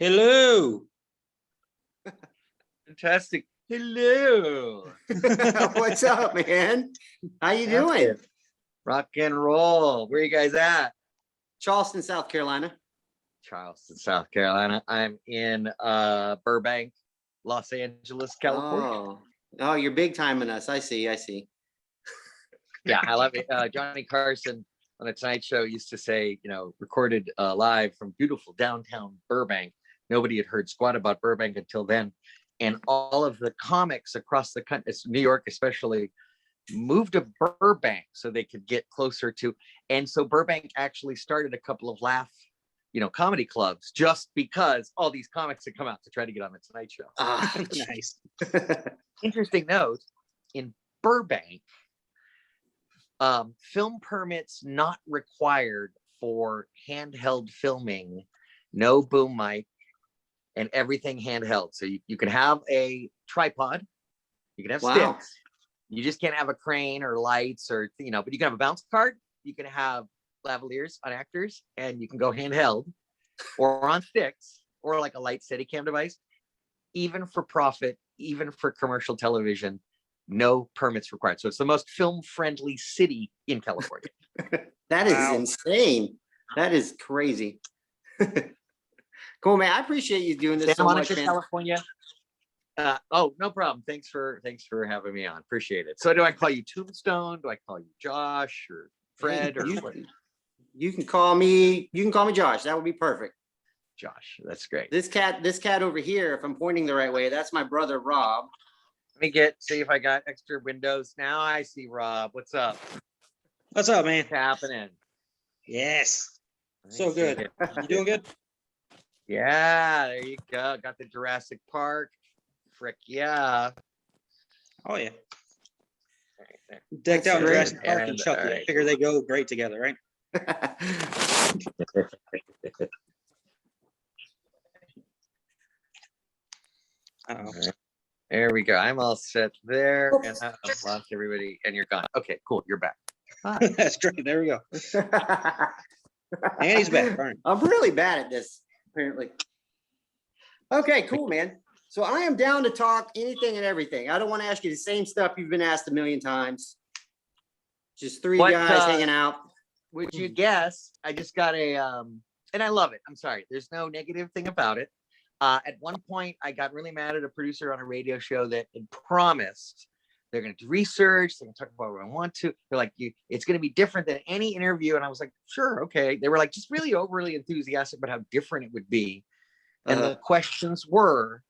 Hello. Fantastic. Hello. What's up, man? How you doing? Rock and roll. Where you guys at? Charleston, South Carolina. Charleston, South Carolina. I'm in Burbank, Los Angeles, California. Oh, you're big timing us. I see. Yeah, I love it. Johnny Carson on the Tonight Show used to say, recorded live from beautiful downtown Burbank. Nobody had heard squat about Burbank until then. And all of the comics across the country, New York especially, moved to Burbank so they could get closer to. And so Burbank actually started a couple of comedy clubs just because all these comics had come out to try to get on the Tonight Show. Nice. Interesting note, in Burbank, film permits not required for handheld filming, no boom mic, and everything handheld. So you can have a tripod, you can have sticks, you just can't have a crane or lights or, but you can have a bounce card, you can have lavaliers on actors, and you can go handheld or on sticks or like a light Steadicam device. Even for profit, even for commercial television, no permits required. So it's the most film-friendly city in California. That is insane. That is crazy. Cool, man. I appreciate you doing this so much, man. California. No problem. Thanks for having me on. Appreciate it. So do I call you Tombstone? Do I call you Josh or Fred or what? You can call me Josh. That would be perfect. Josh, that's great. This cat over here, if I'm pointing the right way, that's my brother Rob. Let me see if I got extra windows. Now I see Rob. What's up? What's up, man? What's happening? Yes. So good. You doing good? Yeah, there you go. Got the Jurassic Park. Frick yeah. Oh yeah. Decked out in Jurassic Park and Chucky. Right. I figure they go great together, right? Right. There we go. I'm all set there, and I've lost everybody, and you're gone. Okay, cool. You're back. That's great. There we go. And he's back. Right. I'm really bad at this, apparently. Okay, cool, man. So I am down to talk anything and everything. I don't want to ask you the same stuff you've been asked a million times. Just three guys hanging out. Would you guess? I just got and I love it. I'm sorry. There's no negative thing about it. At one point, I got really mad at a producer on a radio show that had promised they're going to do research. They're going to talk about what I want to. They're like, it's going to be different than any interview. And I was like, sure, okay. They were like, just really overly enthusiastic about how different it would be. And the questions were,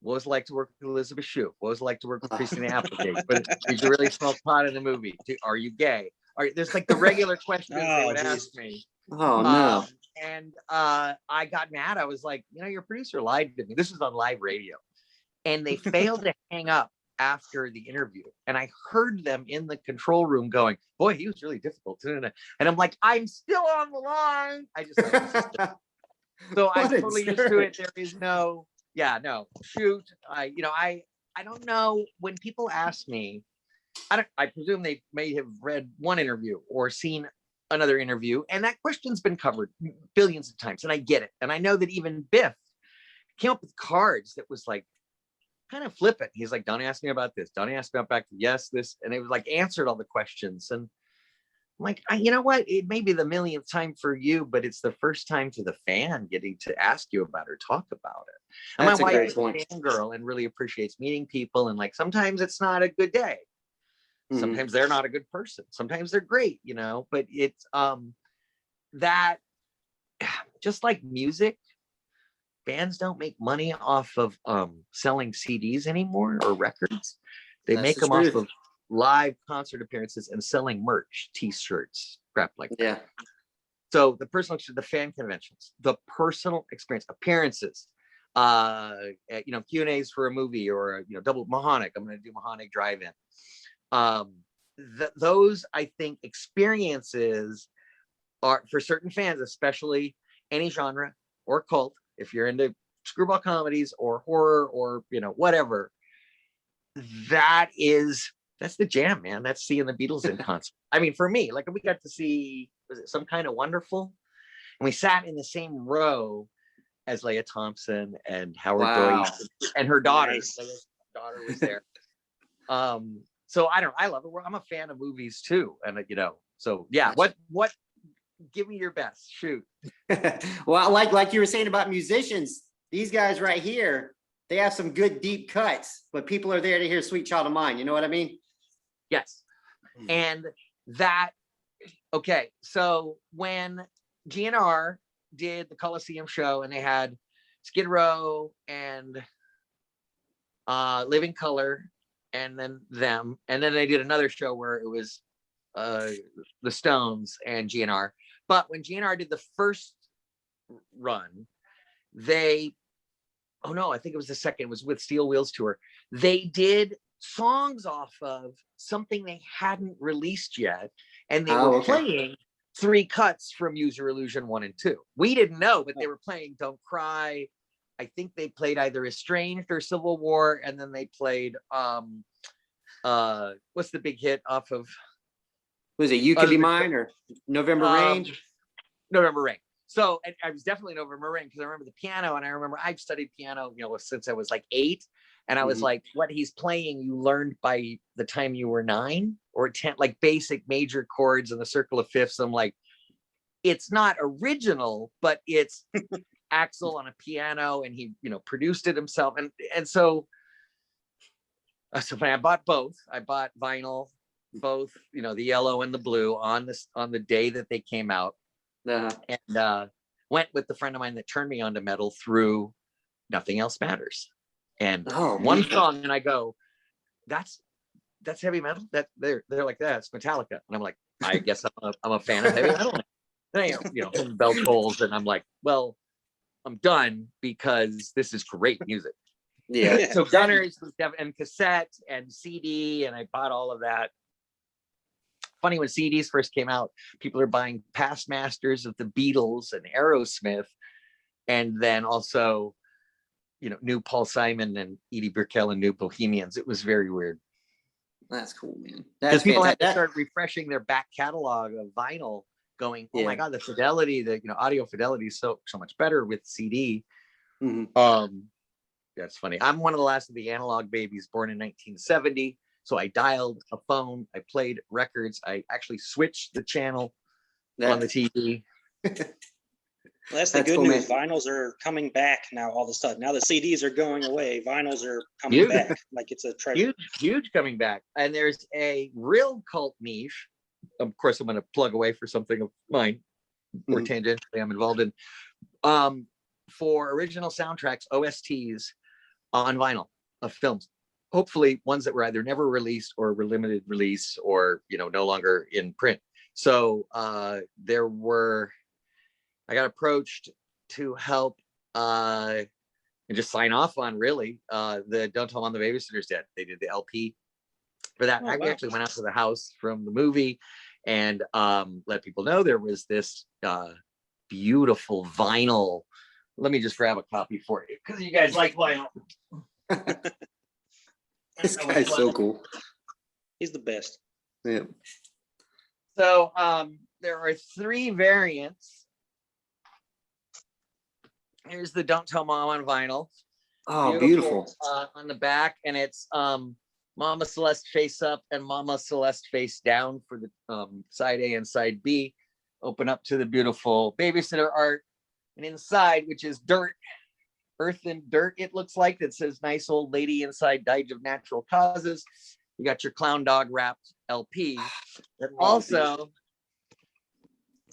what was it like to work with Elizabeth Shue? What was it like to work with Christina Applegate? But did you really smoke pot in the movie? Are you gay? There's like the regular questions they would ask me. Oh, no. And I got mad. I was like, your producer lied to me. This is on live radio. And they failed to hang up after the interview. And I heard them in the control room going, boy, he was really difficult. And I'm like, I'm still on the line. So I'm totally used to it. There is shoot. I don't know, when people ask me, I presume they may have read one interview or seen another interview, and that question's been covered billions of times, and I get it. And I know that even Biff came up with cards that was like kind of flippant. He's like, don't ask me about this, don't ask me about back to yes, this, and it was like answered all the questions. And I'm like, you know what? It may be the millionth time for you, but it's the first time to the fan getting to ask you about or talk about it. And that's my wife is a fangirl and really appreciates meeting people. And like, sometimes it's not a good day. Mm-hmm. Sometimes they're not a good person. Sometimes they're great, but it's that just like music, bands don't make money off of selling CDs anymore or records. They make them off of live concert appearances and selling merch, t-shirts, crap like that. Yeah. So the fan conventions, the personal experience, appearances, Q&As for a movie or double Mahonic. I'm going to do Mahonic drive-in. Those, I think, experiences are for certain fans, especially any genre or cult. If you're into screwball comedies or horror or whatever, that's the jam, man. That's seeing the Beatles in concert. I mean, for me, like we got to see, was it Some Kind of Wonderful? And we sat in the same row as Leah Thompson and Howard Wow. Deutsch, and her daughter. Nice. Leah's daughter was there. So I love it. I'm a fan of movies too, and so yeah. What? Give me your best. Shoot. Well, like you were saying about musicians, these guys right here, they have some good deep cuts, but people are there to hear "Sweet Child of Mine." You know what I mean? Yes. And that. Okay, so when GNR did the Coliseum show, and they had Skid Row and Living Color, and then them, and then they did another show where it was the Stones and GNR. But when GNR did the first run, I think it was the second, it was with Steel Wheels Tour. They did songs off of something they hadn't released yet, and they were playing 3 cuts from User Illusion 1 and 2. We didn't know, but they were playing Don't Cry. I think they played either Estranged or Civil War, and then they played what's the big hit off of? Was it You Could Be Mine or November Rain? November Rain. So I was definitely November Rain, because I remember the piano, and I remember I've studied piano, since I was like 8. And I was like, what he's playing, you learned by the time you were 9 or 10, like basic major chords and the circle of fifths. I'm like, it's not original, but it's Axl on a piano, and he, produced it himself. And so I bought both. I bought vinyl, both, the yellow and the blue on the day that they came out. And went with the friend of mine that turned me on to metal through Nothing Else Matters. And one song, and I go, that's heavy metal. That they're like, that's Metallica. And I'm like, I guess I'm a fan of heavy metal. And I, bell tolls, and I'm like, well, I'm done, because this is great music. Yeah. So Gunners and cassette and CD, and I bought all of that. Funny, when CDs first came out, people are buying past masters of the Beatles and Aerosmith, and then also, new Paul Simon and Edie Brickell and New Bohemians. It was very weird. That's cool, man. Because people had to start refreshing their back catalog of vinyl, going, oh my God, the fidelity, the audio fidelity is so much better with CD. That's funny. I'm one of the last of the analog babies, born in 1970. So I dialed a phone, I played records, I actually switched the channel on the TV. That's the good news. Vinyls are coming back now all of a sudden. Now the CDs are going away. Vinyls are coming back like it's a treasure. Huge coming back. And there's a real cult niche. Of course, I'm going to plug away for something of mine, or tangentially I'm involved in, for original soundtracks, OSTs on vinyl of films. Hopefully ones that were either never released or were limited release, or, no longer in print. So I got approached to help and just sign off on, really, the Don't Tell Mom the Babysitter's Dead. They did the LP for that. I actually went out to the house from the movie and let people know there was this beautiful vinyl. Let me just grab a copy for you, because you guys like vinyl. This guy's so cool. He's the best. Yeah. So there are 3 variants. Here's the Don't Tell Mom on vinyl. Oh, beautiful. On the back, and it's Mama Celeste face up and Mama Celeste face down for the side A and side B. Open up to the beautiful babysitter art, and inside, which is dirt, earth and dirt, it looks like, that says "Nice Old Lady" inside, "Died of Natural Causes." You got your clown dog wrapped LP that also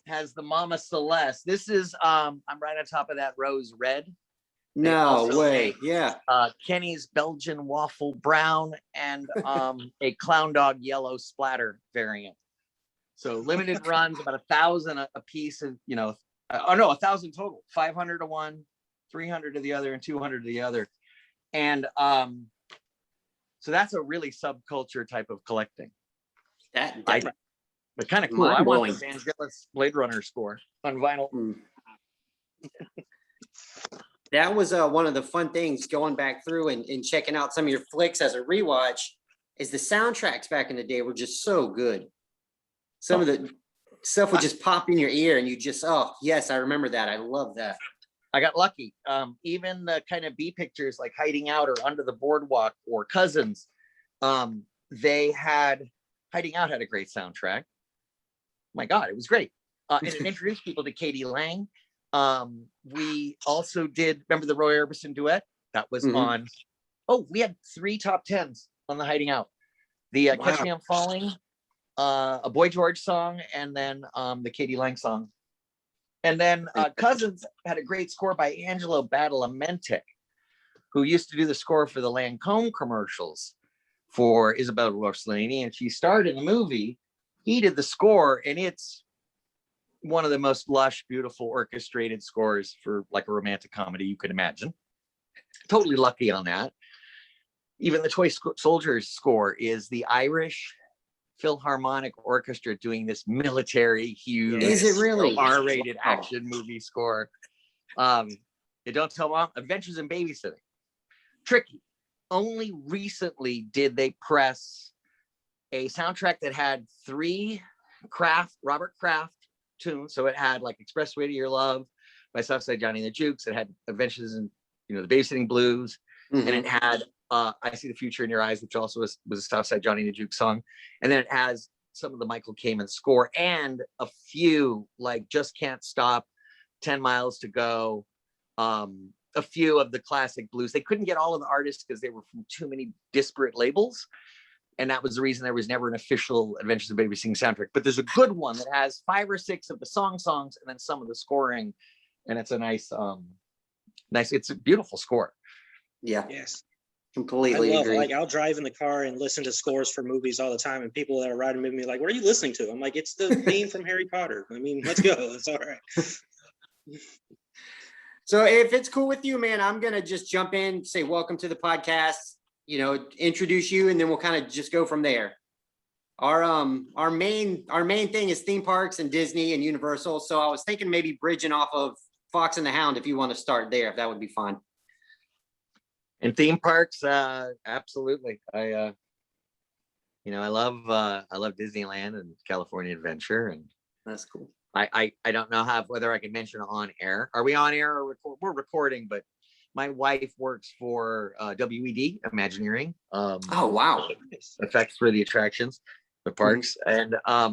has the Mama Celeste. This is I'm right on top of that rose red. No way. Yeah. Kenny's Belgian waffle brown, and a clown dog yellow splatter variant. So limited runs, about 1,000 a piece, and 1,000 total, 500 to one, 300 to the other, and 200 to the other. And so that's a really subculture type of collecting. But kind of cool. I want the Vangelis Blade Runner score on vinyl. That was one of the fun things going back through and checking out some of your flicks as a rewatch, is the soundtracks back in the day were just so good. Some of the stuff would just pop in your ear, and you just, oh yes, I remember that. I love that. I got lucky. Even the kind of B pictures like Hiding Out or Under the Boardwalk or Cousins, they had Hiding Out had a great soundtrack. My God, it was great. And it introduced people to Katie Lang. We also did, remember the Roy Orbison duet? That was on. Oh, we had 3 top 10s on the Hiding Out. The Catch Me I'm Falling, a Boy George song, and then the Katie Lang song. And then Cousins had a great score by Angelo Badalamenti, who used to do the score for the Lancome commercials for Isabella Rossellini, and she starred in the movie. He did the score, and it's one of the most lush, beautiful orchestrated scores for like a romantic comedy you could imagine. Totally lucky on that. Even the Toy Soldiers score is the Irish Philharmonic Orchestra doing this military, huge, is it really R-rated action movie score. You don't tell Mom. Adventures in Babysitting. Tricky. Only recently did they press a soundtrack that had 3 Robert Kraft tunes. So it had like Expressway to Your Love by Southside Johnny and the Jukes. It had Adventures in, the Babysitting Blues, and it had I See the Future in Your Eyes, which also was a Southside Johnny and the Jukes song. And then it has some of the Michael Kamen score and a few like Just Can't Stop, 10 Miles to Go, a few of the classic blues. They couldn't get all of the artists because they were from too many disparate labels. And that was the reason there was never an official Adventures in Babysitting soundtrack. But there's a good one that has 5 or 6 of the songs and then some of the scoring. And it's a nice, it's a beautiful score. Yeah. Yes. Completely I love agree. it. Like I'll drive in the car and listen to scores for movies all the time, and people that are riding with me like, "What are you listening to?" I'm like, "It's the theme from Harry Potter." I mean, let's go. It's all right. So if it's cool with you, man, I'm gonna just jump in, say welcome to the podcast. Introduce you, and then we'll kind of just go from there. Our main thing is theme parks and Disney and Universal. So I was thinking maybe bridging off of Fox and the Hound, if you want to start there, if that would be fine. And theme parks, absolutely. I love Disneyland and California Adventure, and that's cool. I don't know whether I can mention on air. Are we on air or we're recording? But my wife works for WED Imagineering. Oh wow! Effects for the attractions, the parks, and I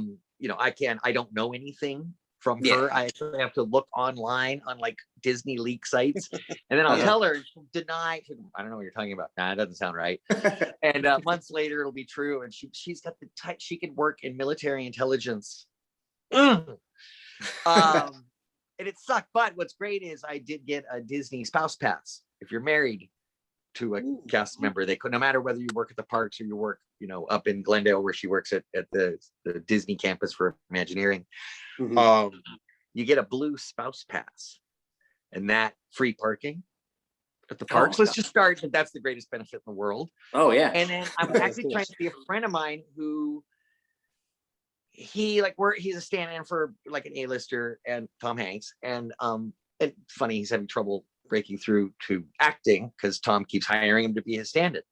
don't know anything from her. I actually have to look online on like Disney leak sites, and then I'll tell her, she'll deny. I don't know what you're talking about. Nah, it doesn't sound right. And months later, it'll be true. And she's got the type. She could work in military intelligence. And it sucked. But what's great is I did get a Disney spouse pass. If you're married to a cast member, they could, no matter whether you work at the parks or you work, up in Glendale where she works at the Disney campus for Imagineering. You get a blue spouse pass and that free parking at the parks. Let's just start. That's the greatest benefit in the world. Oh yeah. And then I'm actually trying to see a friend of mine who he's a stand-in for like an A-lister and Tom Hanks. And funny, he's having trouble breaking through to acting because Tom keeps hiring him to be his stand-in.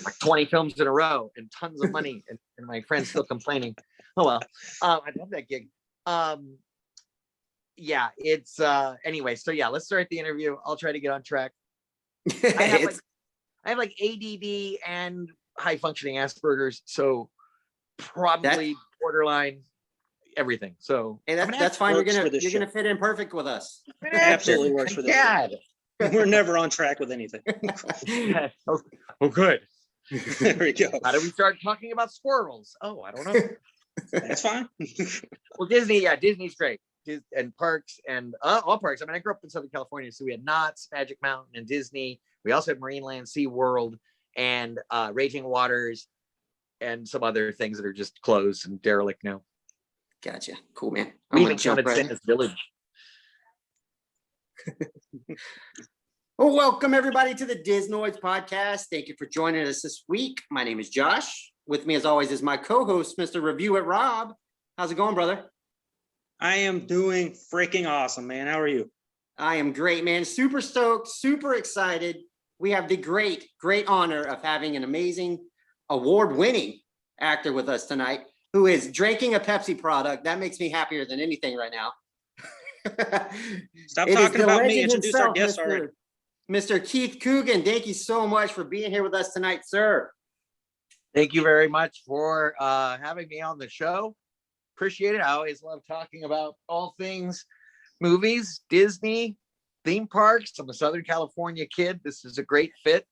Like 20 films in a row and tons of money, and my friend's still complaining. Oh well, I love that gig. It's anyway. So yeah, let's start the interview. I'll try to get on track. I have like ADD and high functioning Asperger's, so probably borderline everything. So hey, that's fine. You're gonna fit in perfect with us. Absolutely works for this. We're never on track with anything. Oh, good. There we go. How do we start talking about squirrels? Oh, I don't know. That's fine. Well, Disney's great. And parks and all parks. I mean, I grew up in Southern California, so we had Knott's, Magic Mountain, and Disney. We also had Marineland, SeaWorld, and Raging Waters, and some other things that are just closed and derelict now. Gotcha. Cool, man. We even counted Santa's Village. Well, welcome everybody to the Disnoids podcast. Thank you for joining us this week. My name is Josh. With me, as always, is my co-host, Mr. Review It Rob. How's it going, brother? I am doing freaking awesome, man. How are you? I am great, man. Super stoked, super excited. We have the great honor of having an amazing award-winning actor with us tonight who is drinking a Pepsi product. That makes me happier than anything right now. Stop It is talking the about me. legend Introduce our himself, guest already. Mr. Keith Coogan. Thank you so much for being here with us tonight, sir. Thank you very much for having me on the show. Appreciate it. I always love talking about all things movies, Disney, theme parks. I'm a Southern California kid. This is a great fit.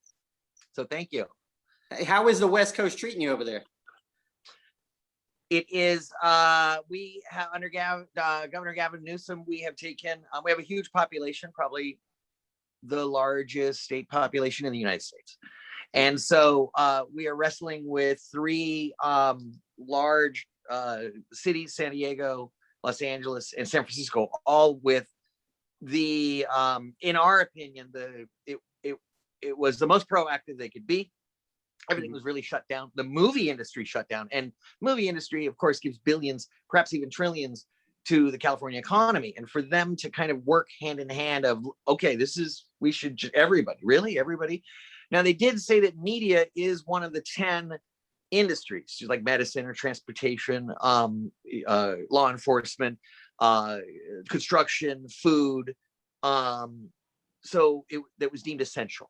So thank you. Hey, how is the West Coast treating you over there? It is, we have under Governor Gavin Newsom, we have a huge population, probably the largest state population in the United States. And so we are wrestling with three large cities, San Diego, Los Angeles, and San Francisco, all with the, in our opinion, it was the most proactive they could be. Everything was really shut down. The movie industry shut down, and movie industry, of course, gives billions, perhaps even trillions to the California economy. And for them to kind of work hand in hand of, okay, everybody. Now, they did say that media is one of the 10 industries, just like medicine or transportation, law enforcement, construction, food. So that was deemed essential.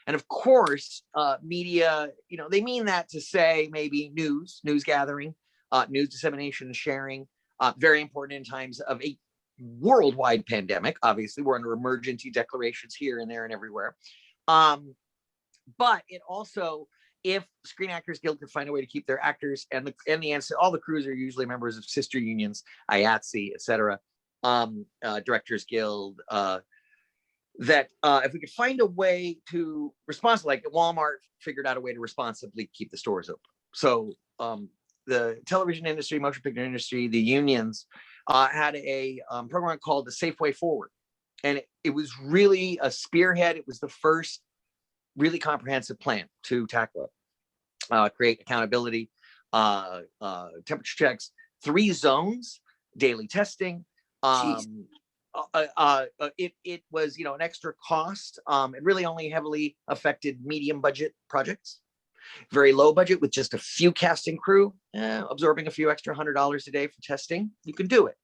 And of course, media, they mean that to say maybe news gathering, news dissemination and sharing, very important in times of a worldwide pandemic. Obviously, we're under emergency declarations here and there and everywhere. But it also, if Screen Actors Guild could find a way to keep their actors and all the crews are usually members of sister unions, IATSE, et cetera, Directors Guild, that if we could find a way to responsibly, like Walmart figured out a way to responsibly keep the stores open. So the television industry, motion picture industry, the unions had a program called the Safe Way Forward. And it was really a spearhead. It was the first really comprehensive plan to tackle it, create accountability, temperature checks, 3 zones, daily testing. It was, an extra cost. It really only heavily affected medium budget projects, very low budget with just a few casting crew, absorbing a few extra $100 a day for testing. You can do it.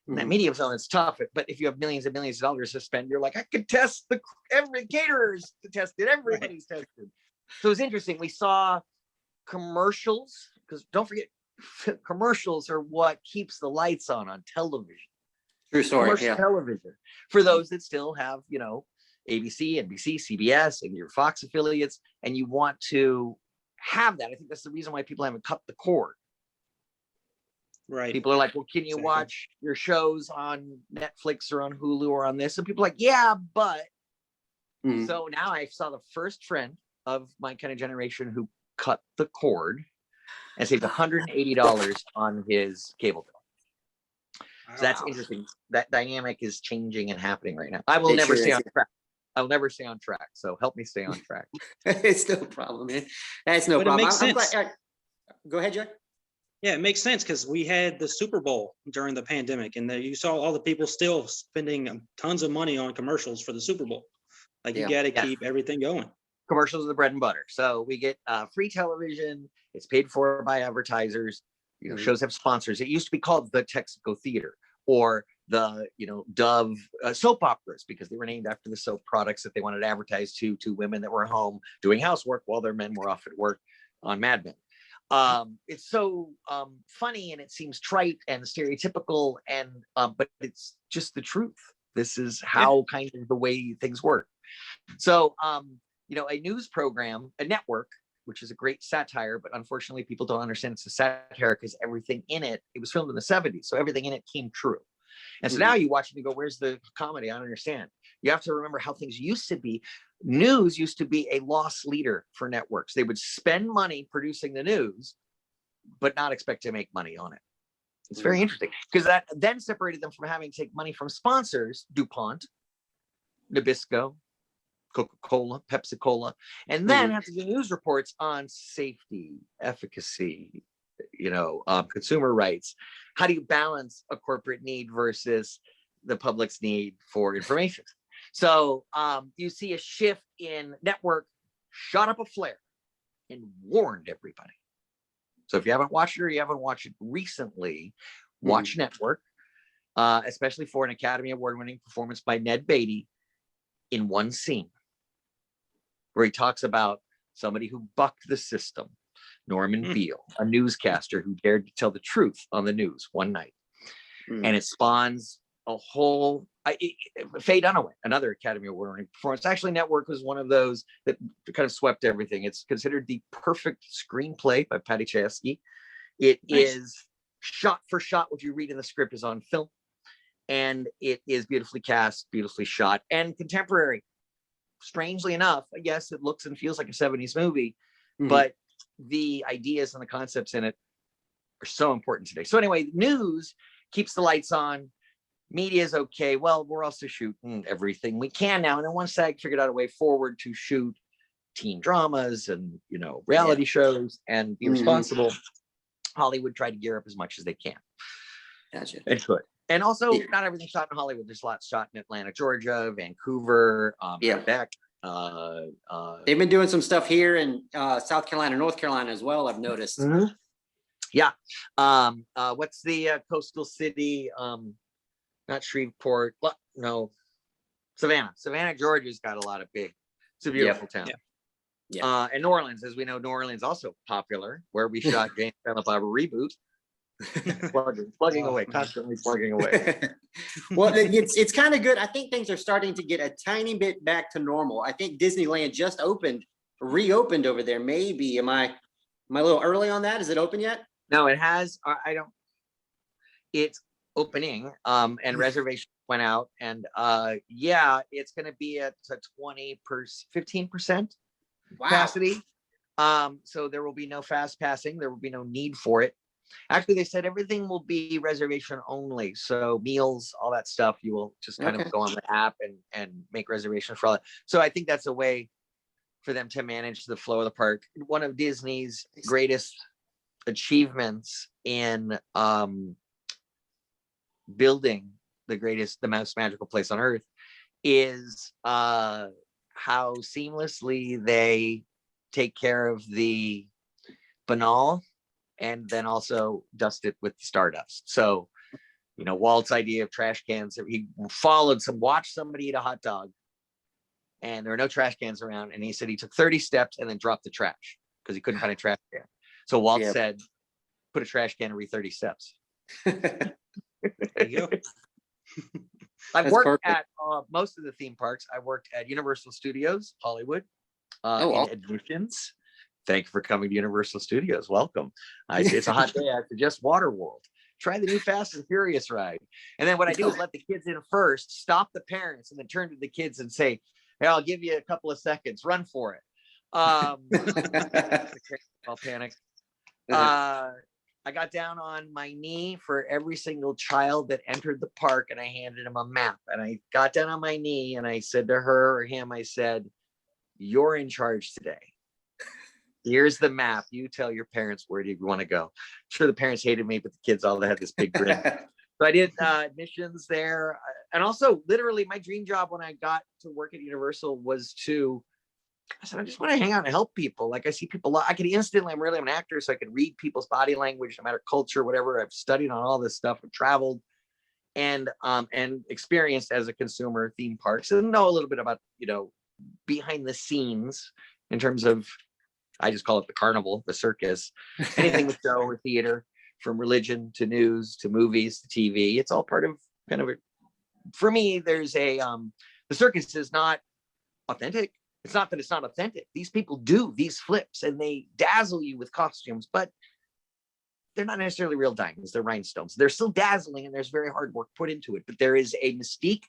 And that medium zone is tough, but if you have millions and millions of dollars to spend, you're like, I could test every caterers to test it. Everybody's tested. So it's interesting. We saw commercials, because don't forget, commercials are what keeps the lights on television. True story. Commercial television. For those that still have, ABC, NBC, CBS, and your Fox affiliates, and you want to have that. I think that's the reason why people haven't cut the cord. Right. People are like, well, can you watch your shows on Netflix or on Hulu or on this? And people are like, yeah, but. So now I saw the first friend of my kind of generation who cut the cord and saved $180 on his cable bill. So that's interesting. That dynamic is changing and happening right now. I will never stay on track. I'll never stay on track. So help me stay on track. It's no problem, man. That's no problem. I'm glad, go ahead, Jack. Yeah, it makes sense because we had the Super Bowl during the pandemic, and you saw all the people still spending tons of money on commercials for the Super Bowl. Like you got to keep everything going. Commercials are the bread and butter. So we get free television. It's paid for by advertisers. Shows have sponsors. It used to be called the Texaco Theater or the Dove soap operas, because they were named after the soap products that they wanted to advertise to women that were home doing housework while their men were off at work on Mad Men. It's so funny, and it seems trite and stereotypical, and but it's just the truth. This is how kind of the way things work. So a news program, a network, which is a great satire, but unfortunately people don't understand it's a satire because everything in it was filmed in the 70s, so everything in it came true. And so now you watch it and you go, where's the comedy? I don't understand. You have to remember how things used to be. News used to be a loss leader for networks. They would spend money producing the news, but not expect to make money on it. It's very interesting, because that then separated them from having to take money from sponsors, DuPont, Nabisco, Coca-Cola, Pepsi-Cola, and then have to do news reports on safety, efficacy, consumer rights. How do you balance a corporate need versus the public's need for information? So you see a shift in network, shot up a flare and warned everybody. So if you haven't watched it or you haven't watched it recently, watch network. especially for an Academy Award-winning performance by Ned Beatty in one scene where he talks about somebody who bucked the system, Norman Beale, a newscaster who dared to tell the truth on the news one night. And it spawns a whole Faye Dunaway, another Academy Award-winning performance. Actually, Network was one of those that kind of swept everything. It's considered the perfect screenplay by Patty Chayefsky. It is shot for shot. What you read in the script is on film, and it is beautifully cast, beautifully shot, and contemporary. Strangely enough, yes, it looks and feels like a 70s movie, but the ideas and the concepts in it are so important today. So anyway, news keeps the lights on. Media is okay. Well, we're also shooting everything we can now. And then once SAG figured out a way forward to shoot teen dramas and, you know, reality shows and be responsible, Hollywood tried to gear up as much as they can. Gotcha. It's good. And also, not everything shot in Hollywood. There's lots shot in Atlanta, Georgia, Vancouver, Quebec. They've been doing some stuff here in South Carolina, North Carolina as well, I've noticed. Yeah. What's the coastal city? Not Shreveport. No, Savannah. Savannah, Georgia's got a lot of big. It's a beautiful town. And New Orleans, as we know, New Orleans also popular, where we shot James Silent Bob reboot. plugging away, constantly plugging away. Well, it's kind of good. I think things are starting to get a tiny bit back to normal. I think Disneyland just reopened over there. Maybe am I a little early on that? Is it open yet? No, it has. It's opening, and reservations went out, and it's going to be at 15% capacity. So there will be no fast passing. There will be no need for it. Actually, they said everything will be reservation only. So meals, all that stuff, you will just kind of go on the app and make reservations for all that. So I think that's a way for them to manage the flow of the park. One of Disney's greatest achievements in building the most magical place on earth is how seamlessly they take care of the banal and then also dust it with stardust. So, you know, Walt's idea of trash cans, he watched somebody eat a hot dog and there were no trash cans around. And he said he took 30 steps and then dropped the trash because he couldn't find a trash can. So Walt said, put a trash can every 30 steps. There you go. I've worked at most of the theme parks. I worked at Universal Studios, Hollywood, in admissions. Thank you for coming to Universal Studios. Welcome. It's a hot day. I suggest Waterworld. Try the new Fast and Furious ride. And then what I do is let the kids in first, stop the parents, and then turn to the kids and say, hey, I'll give you a couple of seconds. Run for it. I'll panic. I got down on my knee for every single child that entered the park, and I handed him a map. And I got down on my knee and I said to her or him, I said, you're in charge today. Here's the map. You tell your parents where do you want to go. I'm sure the parents hated me, but the kids all had this big grin. So I did admissions there. And also, literally, my dream job when I got to work at Universal was I said, I just want to hang out and help people. Like I see people, I could instantly, I'm an actor, so I could read people's body language, no matter culture, whatever. I've studied on all this stuff. I've traveled and experienced as a consumer theme parks and know a little bit about, you know, behind the scenes in terms of, I just call it the carnival, the circus, anything with show or theater, from religion to news to movies to TV. It's all part of kind of for me, there's the circus is not authentic. It's not that it's not authentic. These people do these flips and they dazzle you with costumes, but they're not necessarily real diamonds. They're rhinestones. They're still dazzling and there's very hard work put into it, but there is a mystique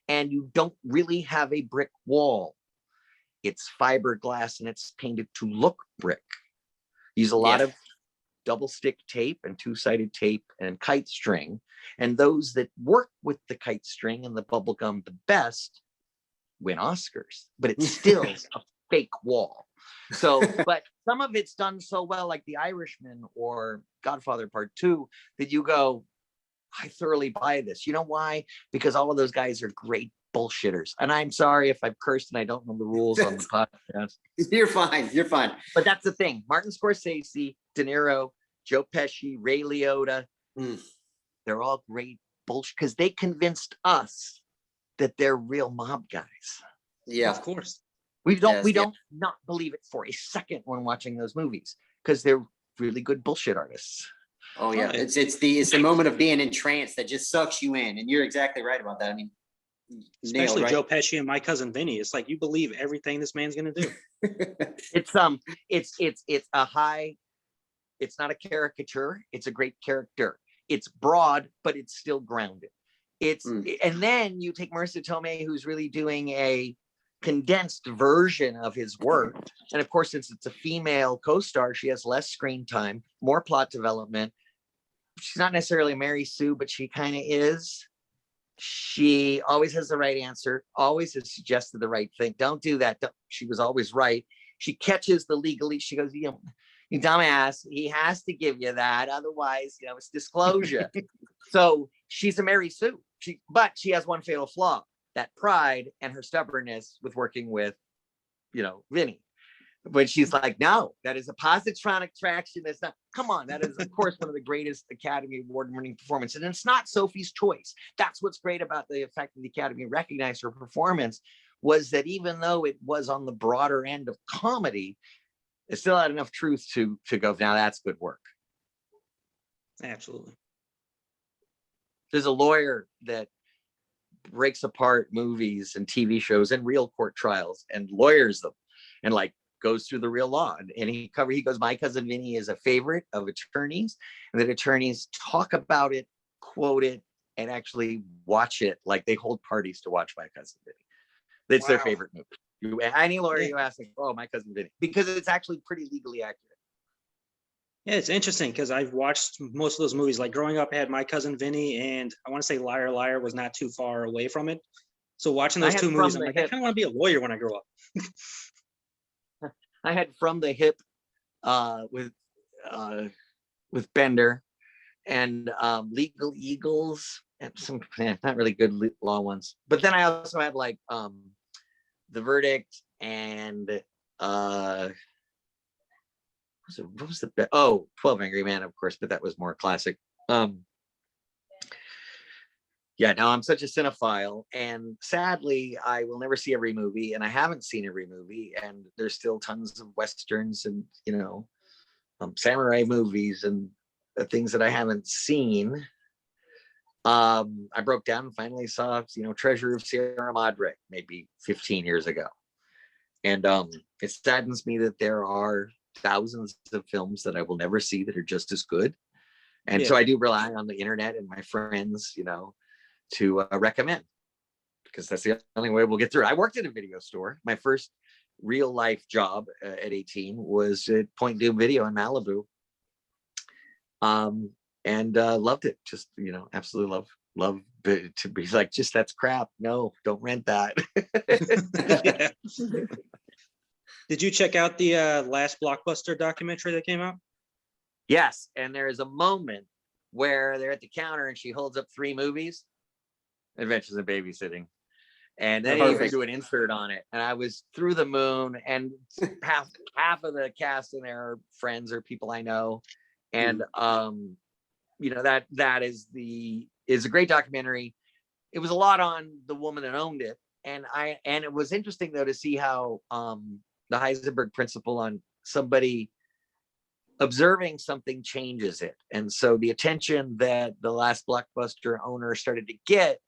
and you don't really have a brick wall. It's fiberglass and it's painted to look brick. Use a lot of double stick tape and two-sided tape and kite string. And those that work with the kite string and the bubble gum the best win Oscars, but it's still a fake wall. So, but some of it's done so well, like The Irishman or Godfather Part 2, that you go, I thoroughly buy this. You know why? Because all of those guys are great bullshitters. And I'm sorry if I've cursed and I don't know the rules on the podcast. You're fine. You're fine. But that's the thing. Martin Scorsese, De Niro, Joe Pesci, Ray Liotta, they're all great bullshit because they convinced us that they're real mob guys. Yeah, Of course. We don't not believe it for a second when watching those movies because they're really good bullshit artists. Oh yeah, Right. it's the moment of being entranced that just sucks you in, and you're exactly right about that. I mean, Especially nailed, Joe right? Pesci and My Cousin Vinny. It's like you believe everything this man's gonna do. It's a high. It's not a caricature. It's a great character. It's broad, but it's still grounded. And then you take Marissa Tomei, who's really doing a condensed version of his work. And of course, since it's a female co-star, she has less screen time, more plot development. She's not necessarily Mary Sue, but she kind of is. She always has the right answer, always has suggested the right thing. Don't do that. She was always right. She catches the legalese. She goes, you dumbass, he has to give you that. Otherwise, it's disclosure. So she's a Mary Sue. But she has one fatal flaw, that pride and her stubbornness with working with, Vinny. But she's like, no, that is a positronic traction. That's not, come on. That is, of course, one of the greatest Academy Award winning performances. And it's not Sophie's choice. That's what's great about the fact that the Academy recognized her performance, was that even though it was on the broader end of comedy, it still had enough truth to go, now that's good work. Absolutely. There's a lawyer that breaks apart movies and TV shows and real court trials and lawyers them and goes through the real law. And he goes, My Cousin Vinny is a favorite of attorneys, and that attorneys talk about it, quote it, and actually watch it. Like they hold parties to watch My Cousin Vinny. It's their favorite movie. Any lawyer you ask, My Cousin Vinny, because it's actually pretty legally accurate. Yeah, it's interesting because I've watched most of those movies. Like growing up, I had My Cousin Vinny, and I want to say Liar Liar was not too far away from it. So watching those two movies, I'm like, I kind of want to be a lawyer when I grow up. I had From the Hip with Bender and Legal Eagles and some not really good law ones. But then I also had The Verdict and what was the 12 Angry Men, of course, but that was more classic. I'm such a cinephile, and sadly I will never see every movie, and I haven't seen every movie, and there's still tons of westerns and samurai movies and things that I haven't seen. I broke down and finally saw Treasure of Sierra Madre maybe 15 years ago, and it saddens me that there are thousands of films that I will never see that are just as good. And so I do rely on the internet and my friends, to recommend, because that's the only way we'll get through. I worked at a video store. My first real life job at 18 was at Point Doom Video in Malibu. And loved it. Just, absolutely love it. To be like, just that's crap. No, don't rent that. Did you check out the last Blockbuster documentary that came out? Yes. And there is a moment where they're at the counter and she holds up 3 movies, Adventures in Babysitting. And then you do an insert on it. And I was through the moon, and half of the cast in there are friends or people I know. And, that is a great documentary. It was a lot on the woman that owned it. And it was interesting though, to see how, the Heisenberg principle on somebody observing something changes it. And so the attention that the last Blockbuster owner started to get,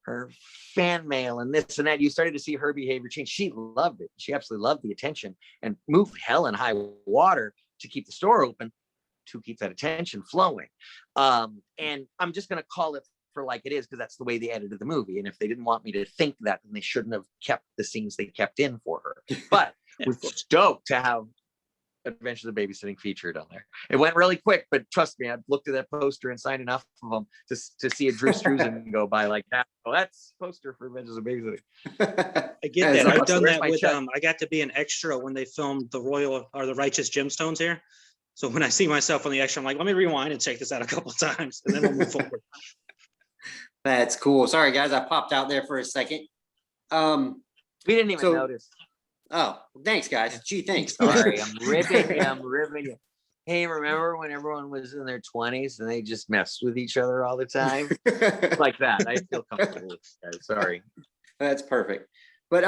her fan mail and this and that, you started to see her behavior change. She loved it. She absolutely loved the attention and moved hell and high water to keep the store open, to keep that attention flowing. And I'm just going to call it for like it is, because that's the way they edited the movie. And if they didn't want me to think that, then they shouldn't have kept the scenes they kept in for her. But we're stoked to have Adventures of Babysitting featured on there. It went really quick, but trust me, I've looked at that poster and signed enough of them to see a Drew Struzan go by like that. Well, that's poster for Adventures of Babysitting. I get that. I've done that with I got to be an extra when they filmed the Righteous Gemstones here. So when I see myself on the extra, I'm like, let me rewind and check this out a couple of times, and then we'll move forward. That's cool. Sorry guys, I popped out there for a second. We didn't even notice. Oh, thanks guys. Gee, thanks. Sorry, I'm ribbing you. Hey, remember when everyone was in their 20s and they just messed with each other all the time? Like that. I feel comfortable with you guys. Sorry. That's perfect. But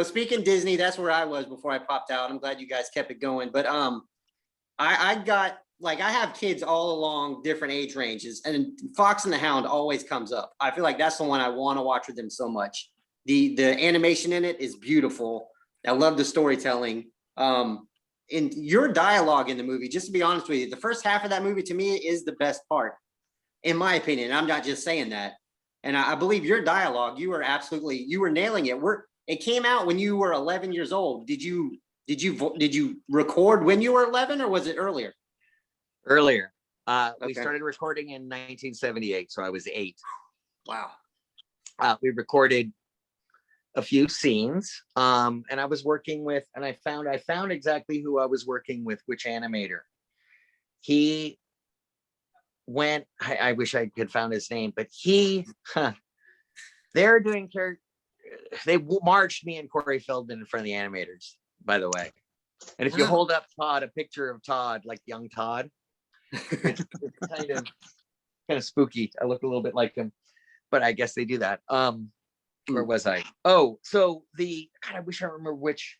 speaking Disney, that's where I was before I popped out. I'm glad you guys kept it going. But I got like I have kids all along different age ranges, and Fox and the Hound always comes up. I feel like that's the one I want to watch with them so much. The animation in it is beautiful. I love the storytelling. In your dialogue in the movie, just to be honest with you, the first half of that movie to me is the best part, in my opinion. I'm not just saying that. And I believe your dialogue, you were nailing it. It came out when you were 11 years old. Did you record when you were 11 or was it earlier? Earlier. Okay. We started recording in 1978, so I was 8. Wow. We recorded a few scenes, and I was working with, and I found exactly who I was working with, which animator. He went, I wish I could found his name, but they're doing character. They marched me and Corey Feldman in front of the animators, by the way. And if you hold up Todd, a picture of Todd, like young Todd, it's kind of spooky. I look a little bit like him, but I guess they do that. Where was I? Oh, so I wish I remember which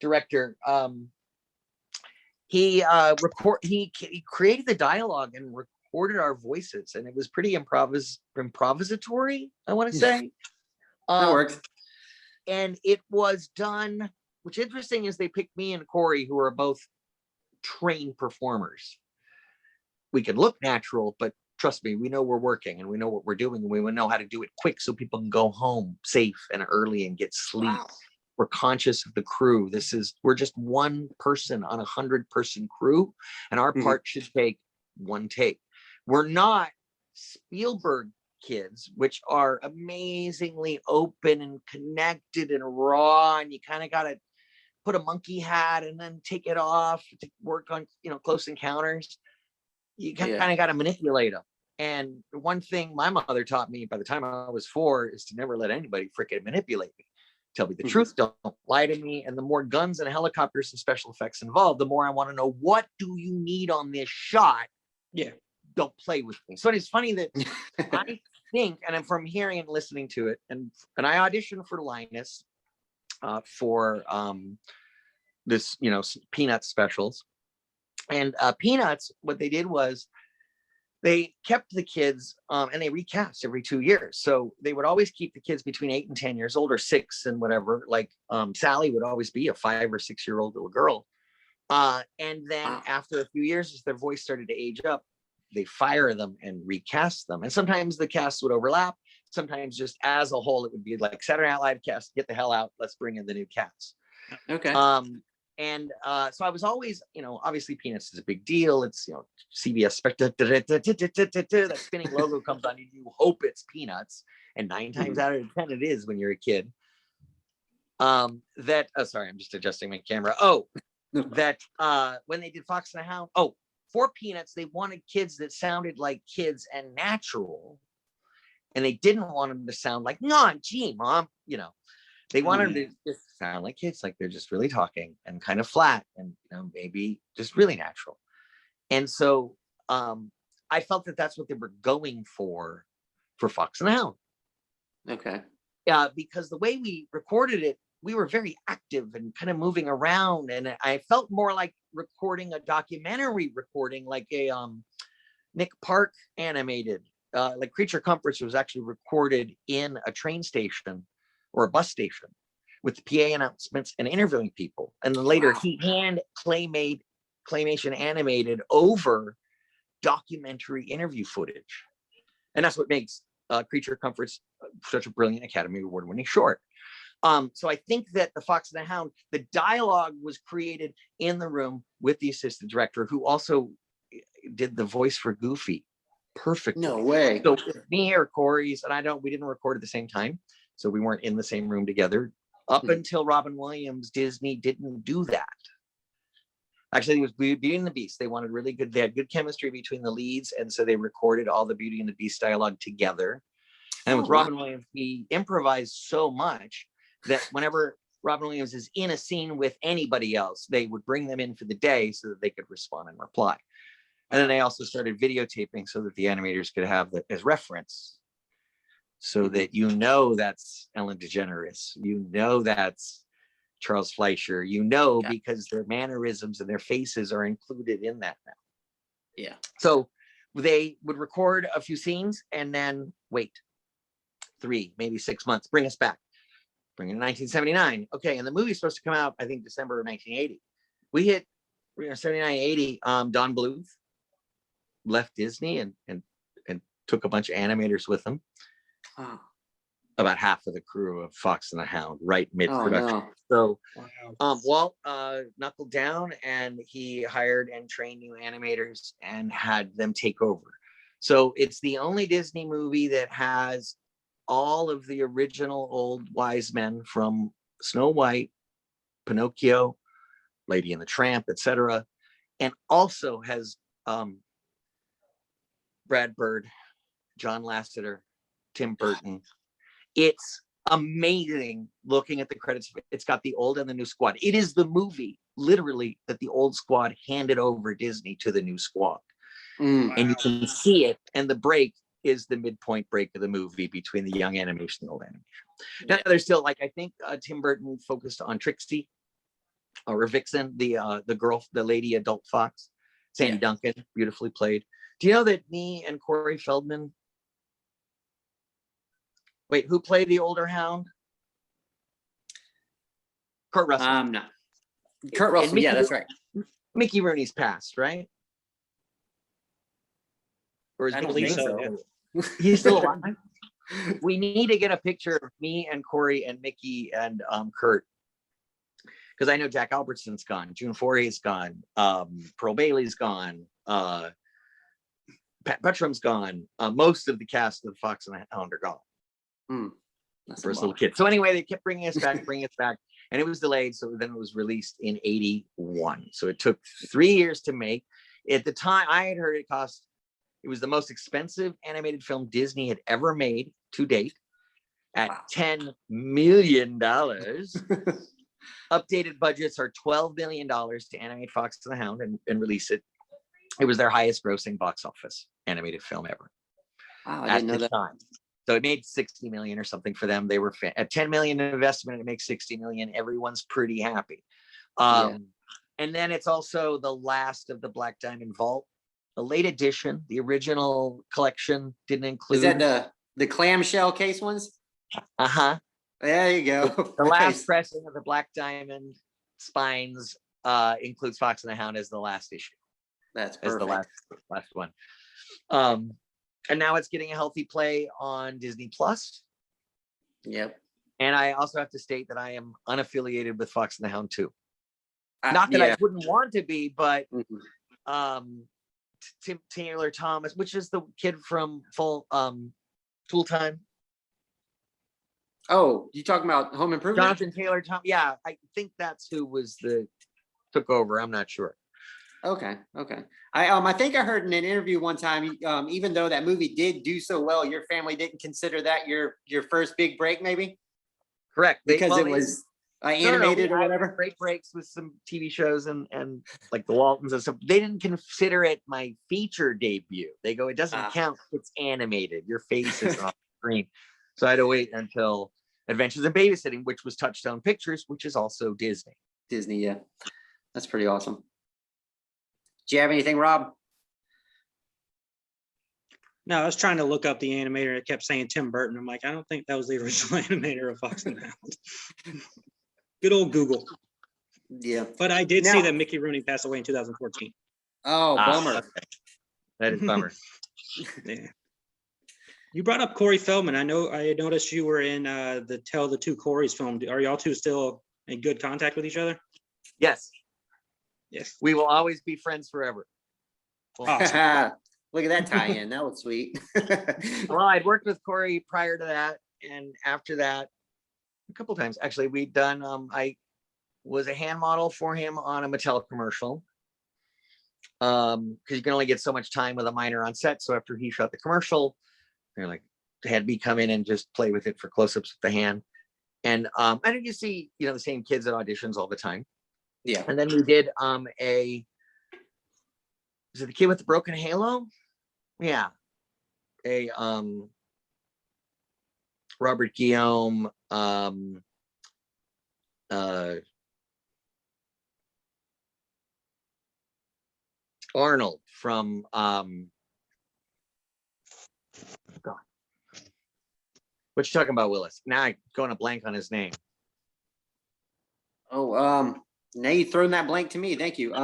director. He created the dialogue and recorded our voices, and it was pretty improvisatory, I want to say. That works. And it was done, which interesting is they picked me and Corey, who are both trained performers. We can look natural, but trust me, we know we're working and we know what we're doing, and we know how to do it quick so people can go home safe and early and get sleep. Wow. We're conscious of the crew. We're just one person on 100-person crew, and our part should take one take. We're not Spielberg kids, which are amazingly open and connected and raw, and you kind of got to put a monkey hat and then take it off to work on, Close Encounters. You kind of got to manipulate them. And one thing my mother taught me by the time I was 4 is to never let anybody freaking manipulate me. Tell me the truth, don't lie to me. And the more guns and helicopters and special effects involved, the more I want to know, what do you need on this shot? Yeah, don't play with me. So it's funny that I think, and I'm from hearing and listening to it, and I auditioned for Linus for this, Peanuts specials. And Peanuts, what they did was they kept the kids and they recast every 2 years. So they would always keep the kids between 8 and 10 years old, or 6 and whatever. Like Sally would always be a 5 or 6 year old little girl. And then after a few years, as their voice started to age up, they fire them and recast them. And sometimes the cast would overlap. Sometimes just as a whole, it would be like Saturday Night Live cast, get the hell out. Let's bring in the new cast. Okay. And so I was always, obviously Peanuts is a big deal. It's, CBS, that spinning logo comes on, and you hope it's Peanuts. And 9 times out of 10, it is when you're a kid. Sorry, I'm just adjusting my camera. When they did Fox and the Hound, for Peanuts, they wanted kids that sounded like kids and natural. And they didn't want them to sound like, no, gee, mom, They wanted them to just sound like kids, like they're just really talking and kind of flat and maybe just really natural. And so I felt that that's what they were going for Fox and the Hound. Okay. Because the way we recorded it, we were very active and kind of moving around, and I felt more like recording a documentary recording, like a Nick Park animated, like Creature Comforts was actually recorded in a train station or a bus station with the PA announcements and interviewing people. And then later he hand claymation animated over documentary interview footage. And that's what makes Creature Comforts such a brilliant Academy Award-winning short. So I think that the Fox and the Hound, the dialogue was created in the room with the assistant director, who also did the voice for Goofy perfectly. No way. So me or Corey's, and we didn't record at the same time. So we weren't in the same room together up until Robin Williams. Disney didn't do that. Actually, it was Beauty and the Beast. They had good chemistry between the leads. And so they recorded all the Beauty and the Beast dialogue together. And with Robin Williams, he improvised so much that whenever Robin Williams is in a scene with anybody else, they would bring them in for the day so that they could respond and reply. And then they also started videotaping so that the animators could have that as reference, so that you know that's Ellen DeGeneres, you know that's Charles Fleischer, you know, because their mannerisms and their faces are included in that now. Yeah. So they would record a few scenes and then wait 3, maybe 6 months, bring us back. Bring in 1979. Okay, and the movie's supposed to come out, I think, December of 1980. We hit 79, 80. Don Bluth left Disney and took a bunch of animators with him. Oh. About half of the crew of Fox and the Hound, right mid-production. Oh, no. So Walt knuckled down, and he hired and trained new animators and had them take over. So it's the only Disney movie that has all of the original old wise men from Snow White, Pinocchio, Lady and the Tramp, etc., and also has Brad Bird, John Lasseter, Tim Burton. It's amazing looking at the credits. It's got the old and the new squad. It is the movie, literally, that the old squad handed over Disney to the new squad. And you can see it, and the break is the midpoint break of the movie between the young animation and old animation. Now there's still, like, I think Tim Burton focused on Trixie or Vixen, the girl, the lady adult fox. Sandy Duncan, beautifully played. Do you know that me and Corey Feldman, wait, who played the older Hound? Kurt Russell. No. Kurt Russell, yeah, that's right. Mickey Rooney's passed, right? Or is I don't Mickey think so. Yeah. He's still alive? We need to get a picture of me and Corey and Mickey and Kurt, because I know Jack Albertson's gone, June Foray's gone, Pearl Bailey's gone, Pat Buttram's gone, most of the cast of Fox and the Hound are gone. First little kid. So anyway, they kept bringing us back, and it was delayed. So then it was released in 81. So it took 3 years to make. At the time, I had heard it was the most expensive animated film Disney had ever made to date, at $10 million. Updated budgets are $12 million to animate Fox and the Hound and release it. It was their highest grossing box office animated film ever. Wow, I didn't know that. Time. So it made 60 million or something for them. They were at 10 million investment, it makes 60 million. Everyone's pretty happy. And then it's also the last of the Black Diamond Vault. The late edition, the original collection didn't include. Is that the clamshell case ones? There you go. The last pressing of the Black Diamond spines includes Fox and the Hound as the last issue. That's perfect. As the last one. And now it's getting a healthy play on Disney Plus. Yep. And I also have to state that I am unaffiliated with Fox and the Hound too. Not that I wouldn't want to be, but Tim Taylor Thomas, which is the kid from Tool Time. Oh, you talking about Home Improvement? Jonathan Taylor Thomas. Yeah, I think that's who took over. I'm not sure. Okay. I think I heard in an interview one time, even though that movie did do so well, your family didn't consider that your first big break, maybe? Correct. Because it was animated or whatever. Great breaks with some TV shows and like the Waltons and stuff. They didn't consider it my feature debut. They go, it doesn't count. It's animated. Your face is on the screen. So I had to wait until Adventures in Babysitting, which was Touchstone Pictures, which is also Disney. Disney, yeah. That's pretty awesome. Do you have anything, Rob? No, I was trying to look up the animator. It kept saying Tim Burton. I'm like, I don't think that was the original animator of Fox and the Hound. Good old Google. Yeah. But I did see that Mickey Rooney passed away in 2014. Oh, bummer. Okay. That is bummer. Yeah. You brought up Corey Feldman. I noticed you were in the Tell the Two Corys film. Are y'all two still in good contact with each other? Yes. Yes. We will always be friends forever. Awesome. Look at that tie-in. That was sweet. Well, I'd worked with Corey prior to that, and after that, a couple of times actually. We'd done. I was a hand model for him on a Mattel commercial. Because you can only get so much time with a minor on set. So after he shot the commercial, they're like, had me come in and just play with it for close-ups with the hand. And I think you see, the same kids at auditions all the time. Yeah. And then we did is it the kid with the broken halo? Yeah. A Robert Guillaume, Arnold from God. What you talking about, Willis? Now I'm going to blank on his name. Oh, now you've thrown that blank to me. Thank you.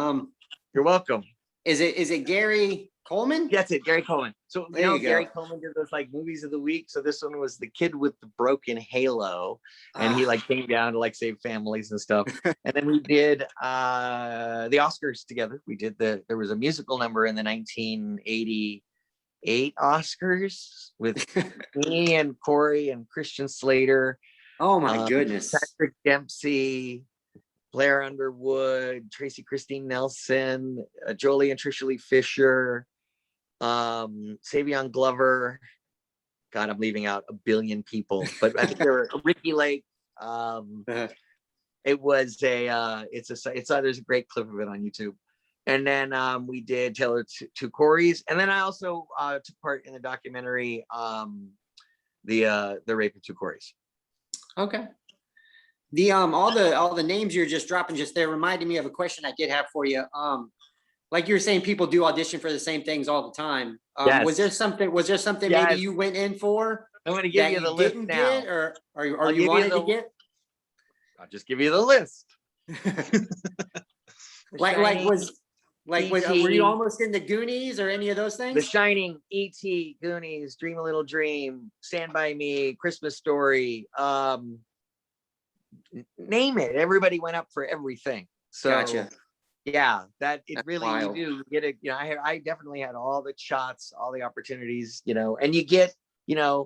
You're welcome. Is it Gary Coleman? That's it, Gary Coleman. So There you go. Gary Coleman did those like movies of the week. So this one was the kid with the broken halo, and he like came down to like save families and stuff. And then we did the Oscars together. We did there was a musical number in the 1988 Oscars with me and Corey and Christian Slater. Oh my goodness. Patrick Dempsey, Blair Underwood, Tracy Christine Nelson, Jolie and Tricia Lee Fisher, Savion Glover. God, I'm leaving out a billion people, but I think there were Ricky Lake. It was there's a great clip of it on YouTube. And then we did Taylor to Corey's, and then I also took part in the documentary, the Rape of Two Corey's. Okay. The all the names you're just dropping just there reminded me of a question I did have for you. Like you were saying, people do audition for the same things all the time. Yes. Was there something Yes. maybe you went in for? I'm going to give you the list now. Get, or you wanted to get? I'll just give you the list. Were you almost in the Goonies or any of those things? The Shining, E.T., Goonies, Dream a Little Dream, Stand By Me, Christmas Story, name it. Everybody went up for everything. So gotcha. Yeah, that it That's really wild. you do get it. I definitely had all the shots, all the opportunities, and you get, I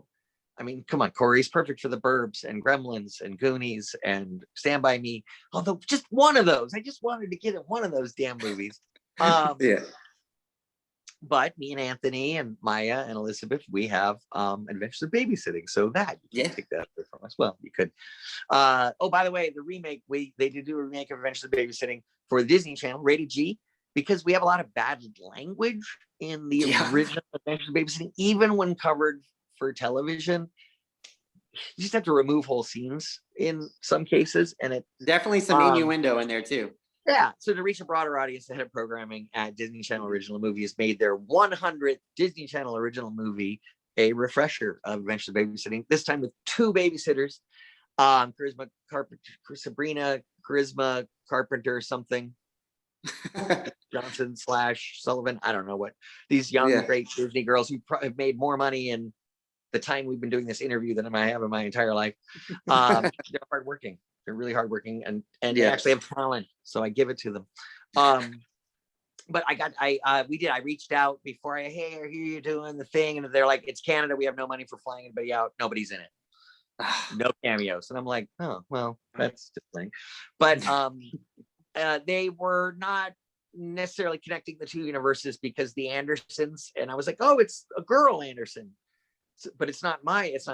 mean, come on, Corey's perfect for The Burbs and Gremlins and Goonies and Stand By Me. Although just one of those, I just wanted to get in one of those damn movies. Yeah. But me and Anthony and Maya and Elizabeth, we have Adventures of Babysitting. So that you can take that away from us. Well, you could. Oh, by the way, the remake, they did do a remake of Adventures of Babysitting for the Disney Channel, rated G, because we have a lot of bad language in the original Adventures of Babysitting, even when covered for television. You just have to remove whole scenes in some cases, and it definitely some innuendo in there too. Yeah, so to reach a broader audience, the head of programming at Disney Channel Original Movies made their 100th Disney Channel Original Movie a refresher of Adventures of Babysitting, this time with 2 babysitters, Sabrina Charisma Carpenter something, Johnson / Sullivan, I don't know what, these young, great Disney girls who have made more money in the time we've been doing this interview than I have in my entire life. They're hardworking. They're really hardworking and they actually have talent, so I give it to them. But I reached out before I hear you're doing the thing, and they're like, it's Canada, we have no money for flying anybody out, nobody's in it, no cameos, and I'm like, oh well, that's the thing. But they were not necessarily connecting the 2 universes because the Andersons, and I was like, oh, it's a girl Anderson, but it's not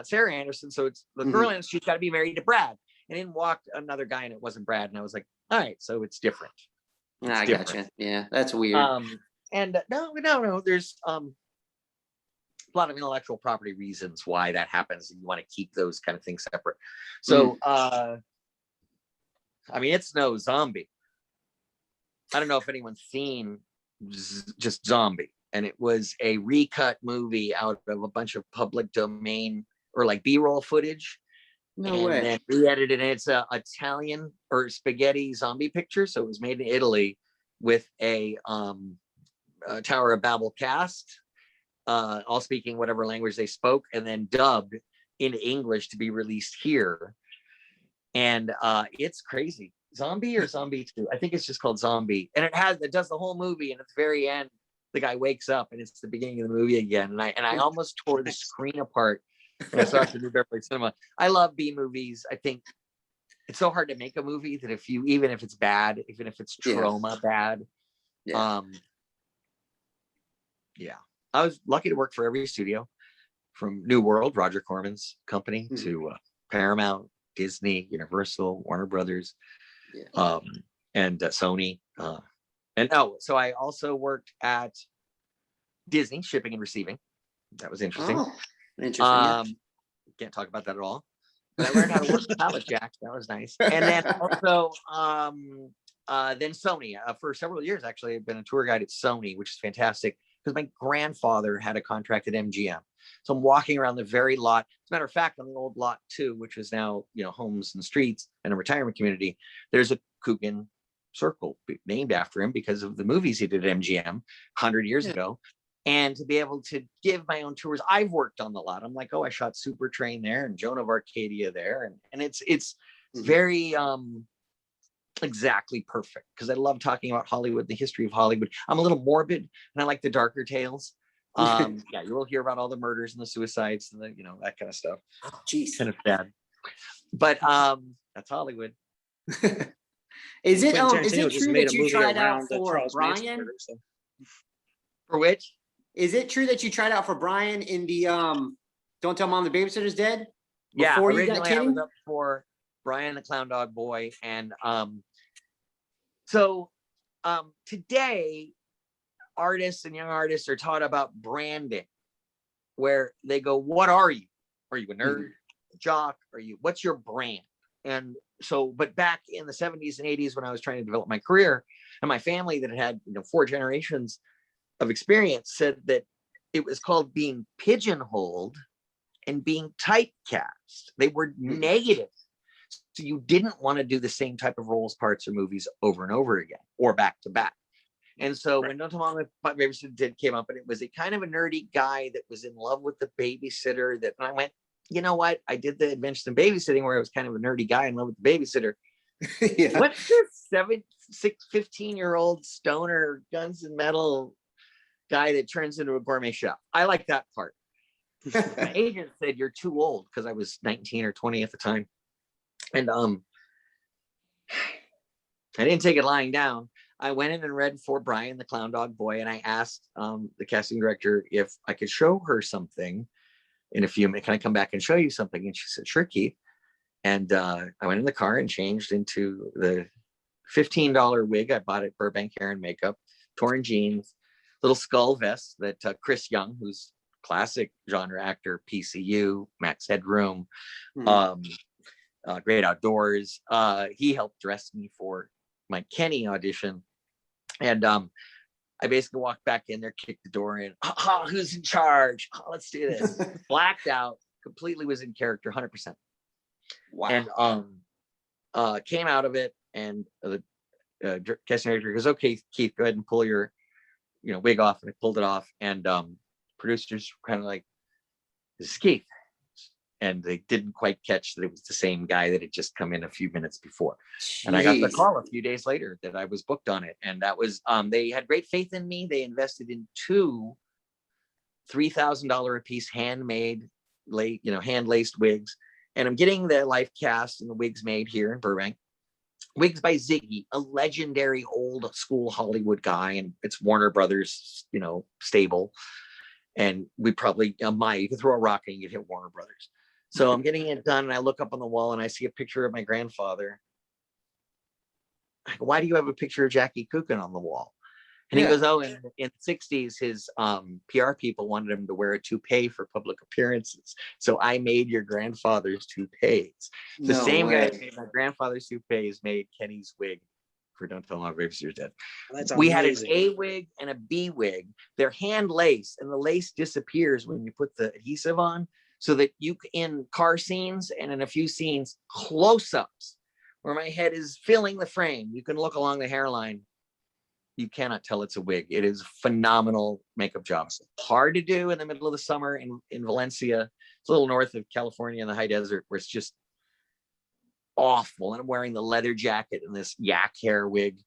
Sarah Anderson, so it's the girl Anderson, she's got to be married to Brad. And in walked another guy, and it wasn't Brad. And I was like, all right, so it's different. I gotcha. Yeah, that's weird. And no, there's a lot of intellectual property reasons why that happens, and you want to keep those kind of things separate. So, I mean, it's no Zombie. I don't know if anyone's seen just Zombie, and it was a recut movie out of a bunch of public domain or like B-roll footage. No way. Then re-edited, and it's a Italian or spaghetti zombie picture. So it was made in Italy with a Tower of Babel cast, all speaking whatever language they spoke, and then dubbed into English to be released here. And it's crazy. Zombie or Zombie 2? I think it's just called Zombie. And it does the whole movie, and at the very end, the guy wakes up and it's the beginning of the movie again. And I almost tore the screen apart when I saw it at the New Beverly Cinema. I love B movies. I think it's so hard to make a movie that even if it's bad, even if it's trauma bad. I was lucky to work for every studio, from New World, Roger Corman's company, to Paramount, Disney, Universal, Warner Brothers, Yeah. and Sony. So I also worked at Disney, shipping and receiving. That was interesting. Oh, interesting. Can't talk about that at all. But I learned how to work the pallet jack. That was nice. And then also, then Sony. For several years, actually, I've been a tour guide at Sony, which is fantastic because my grandfather had a contract at MGM. So I'm walking around the very lot. As a matter of fact, on the old lot 2, which is now, homes and streets and a retirement community, there's a Coogan circle named after him because of the movies he did at MGM 100 years ago. And to be able to give my own tours, I've worked on the lot. I'm like, oh, I shot Super Train there and Joan of Arcadia there. And it's very exactly perfect because I love talking about Hollywood, the history of Hollywood. I'm a little morbid and I like the darker tales. Yeah, you will hear about all the murders and the suicides and the, that kind of stuff. Oh, geez. Kind of sad. But that's Hollywood. Is it true that you tried out for Brian? For which? Is it true that you tried out for Brian in the Don't Tell Mom the Babysitter's Dead? Yeah, originally I was up for Brian the Clown Dog Boy. And today, artists and young artists are taught about branding, where they go, what are you? Are you a nerd, a jock? What's your brand? And so, but back in the 70s and 80s, when I was trying to develop my career, and my family that had 4 generations of experience said that it was called being pigeonholed and being typecast. They were negative. So you didn't want to do the same type of roles, parts, or movies over and over again, or back to back. And so when Don't Tell Mom My Babysitter Did came up, and it was a kind of a nerdy guy that was in love with the babysitter, and I went, you know what? I did the Adventures in Babysitting where I was kind of a nerdy guy in love with the babysitter. Yeah. What's this 15-year-old stoner guns and metal guy that turns into a gourmet chef? I like that part. My agent said, you're too old, because I was 19 or 20 at the time. And I didn't take it lying down. I went in and read for Brian the Clown Dog Boy, and I asked the casting director if I could show her something in a few minutes. Can I come back and show you something? And she said, sure, Keith. And I went in the car and changed into the $15 wig I bought at Burbank Hair and Makeup, torn jeans, little skull vest that Chris Young, who's classic genre actor, PCU, Max Headroom, Great Outdoors. He helped dress me for my Kenny audition. And I basically walked back in there, kicked the door in. Who's in charge? Let's do this. Blacked out, completely was in character, 100%. Wow. And came out of it, and the casting director goes, okay, Keith, go ahead and pull your wig off. And I pulled it off, and producers were kind of like, this is Keith. And they didn't quite catch that it was the same guy that had just come in a few minutes before. Jeez. And I got the call a few days later that I was booked on it. And that was, they had great faith in me. They invested in 2 $3,000 a piece handmade, hand-laced wigs. And I'm getting the life cast and the wigs made here in Burbank. Wigs by Ziggy, a legendary old school Hollywood guy. And it's Warner Brothers, stable. And we probably, you could throw a rock and you could hit Warner Brothers. So I'm getting it done, and I look up on the wall and I see a picture of my grandfather. I go, why do you have a picture of Jackie Coogan on the wall? And he goes, oh, in the 60s, his PR people wanted him to wear a toupee for public appearances. So I made your grandfather's toupees. The same guy that made my grandfather's toupees made Kenny's wig for Don't Tell My Babysitter's Dead. We had an A wig and a B wig. They're hand lace, and the lace disappears when you put the adhesive on. So that you, in car scenes and in a few scenes, close-ups where my head is filling the frame, you can look along the hairline. You cannot tell it's a wig. It is a phenomenal makeup job. It's hard to do in the middle of the summer in Valencia. It's a little north of California in the high desert, where it's just awful. And I'm wearing the leather jacket and this yak hair wig.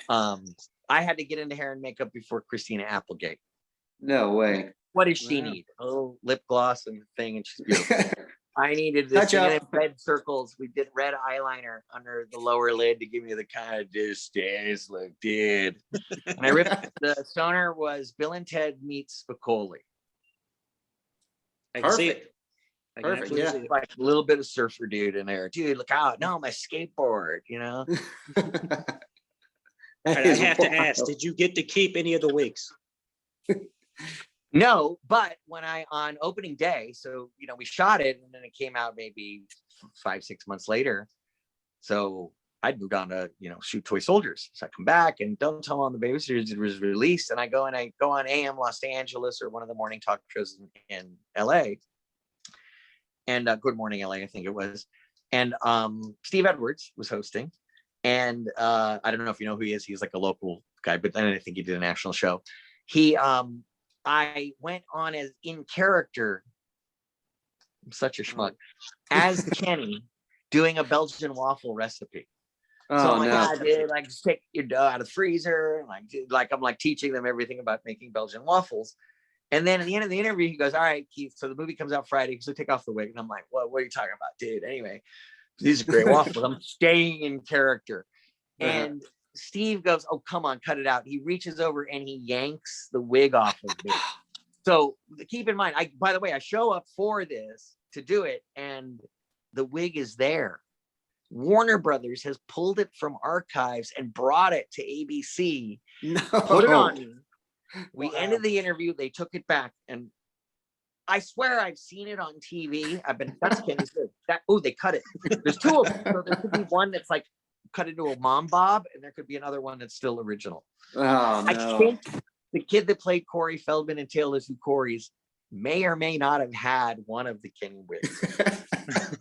I had to get into hair and makeup before Christina Applegate. No way. What does she need? Oh, lip gloss and thing, and she's beautiful. I needed this red circles. We did red eyeliner under the lower lid to give me the kind of distance look, dude. And I ripped the stoner was Bill and Ted meets Spicoli. I can see it. I can Perfect, absolutely yeah. see it. Like a little bit of surfer dude in there. Dude, look out. No, my skateboard, you know? All right, I have to ask, did you get to keep any of the wigs? No, but on opening day, so, you know, we shot it and then it came out maybe 5-6 months later. So I'd moved on to, you know, shoot Toy Soldiers. So I come back and don't tell on the babysitters it was released. And I go on AM Los Angeles or one of the morning talk shows in LA. And Good Morning LA, I think it was. And Steve Edwards was hosting. And I don't know if you know who he is. He's like a local guy, but then I think he did a national show. I went on as in character. I'm such a schmuck. As Kenny doing a Belgian waffle recipe. So I'm like, yeah, dude, like just take your dough out of the freezer. Like I'm like teaching them everything about making Belgian waffles. And then at the end of the interview, he goes, all right, Keith, so the movie comes out Friday, so take off the wig. And I'm like, what are you talking about, dude? Anyway, these are great waffles. I'm staying in character. And Steve goes, oh, come on, cut it out. He reaches over and he yanks the wig off of me. So keep in mind, by the way, I show up for this to do it, and the wig is there. Warner Brothers has pulled it from archives and brought it to ABC. No. Put it on me. We ended the interview. They took it back, and I swear I've seen it on TV. That's Kenny's wig. They cut it. There's two of them. So there could be one that's like cut into a mom bob, and there could be another one that's still original. Oh, no. I think the kid that played Corey Feldman in Tale of Two Corys may or may not have had one of the Kenny wigs.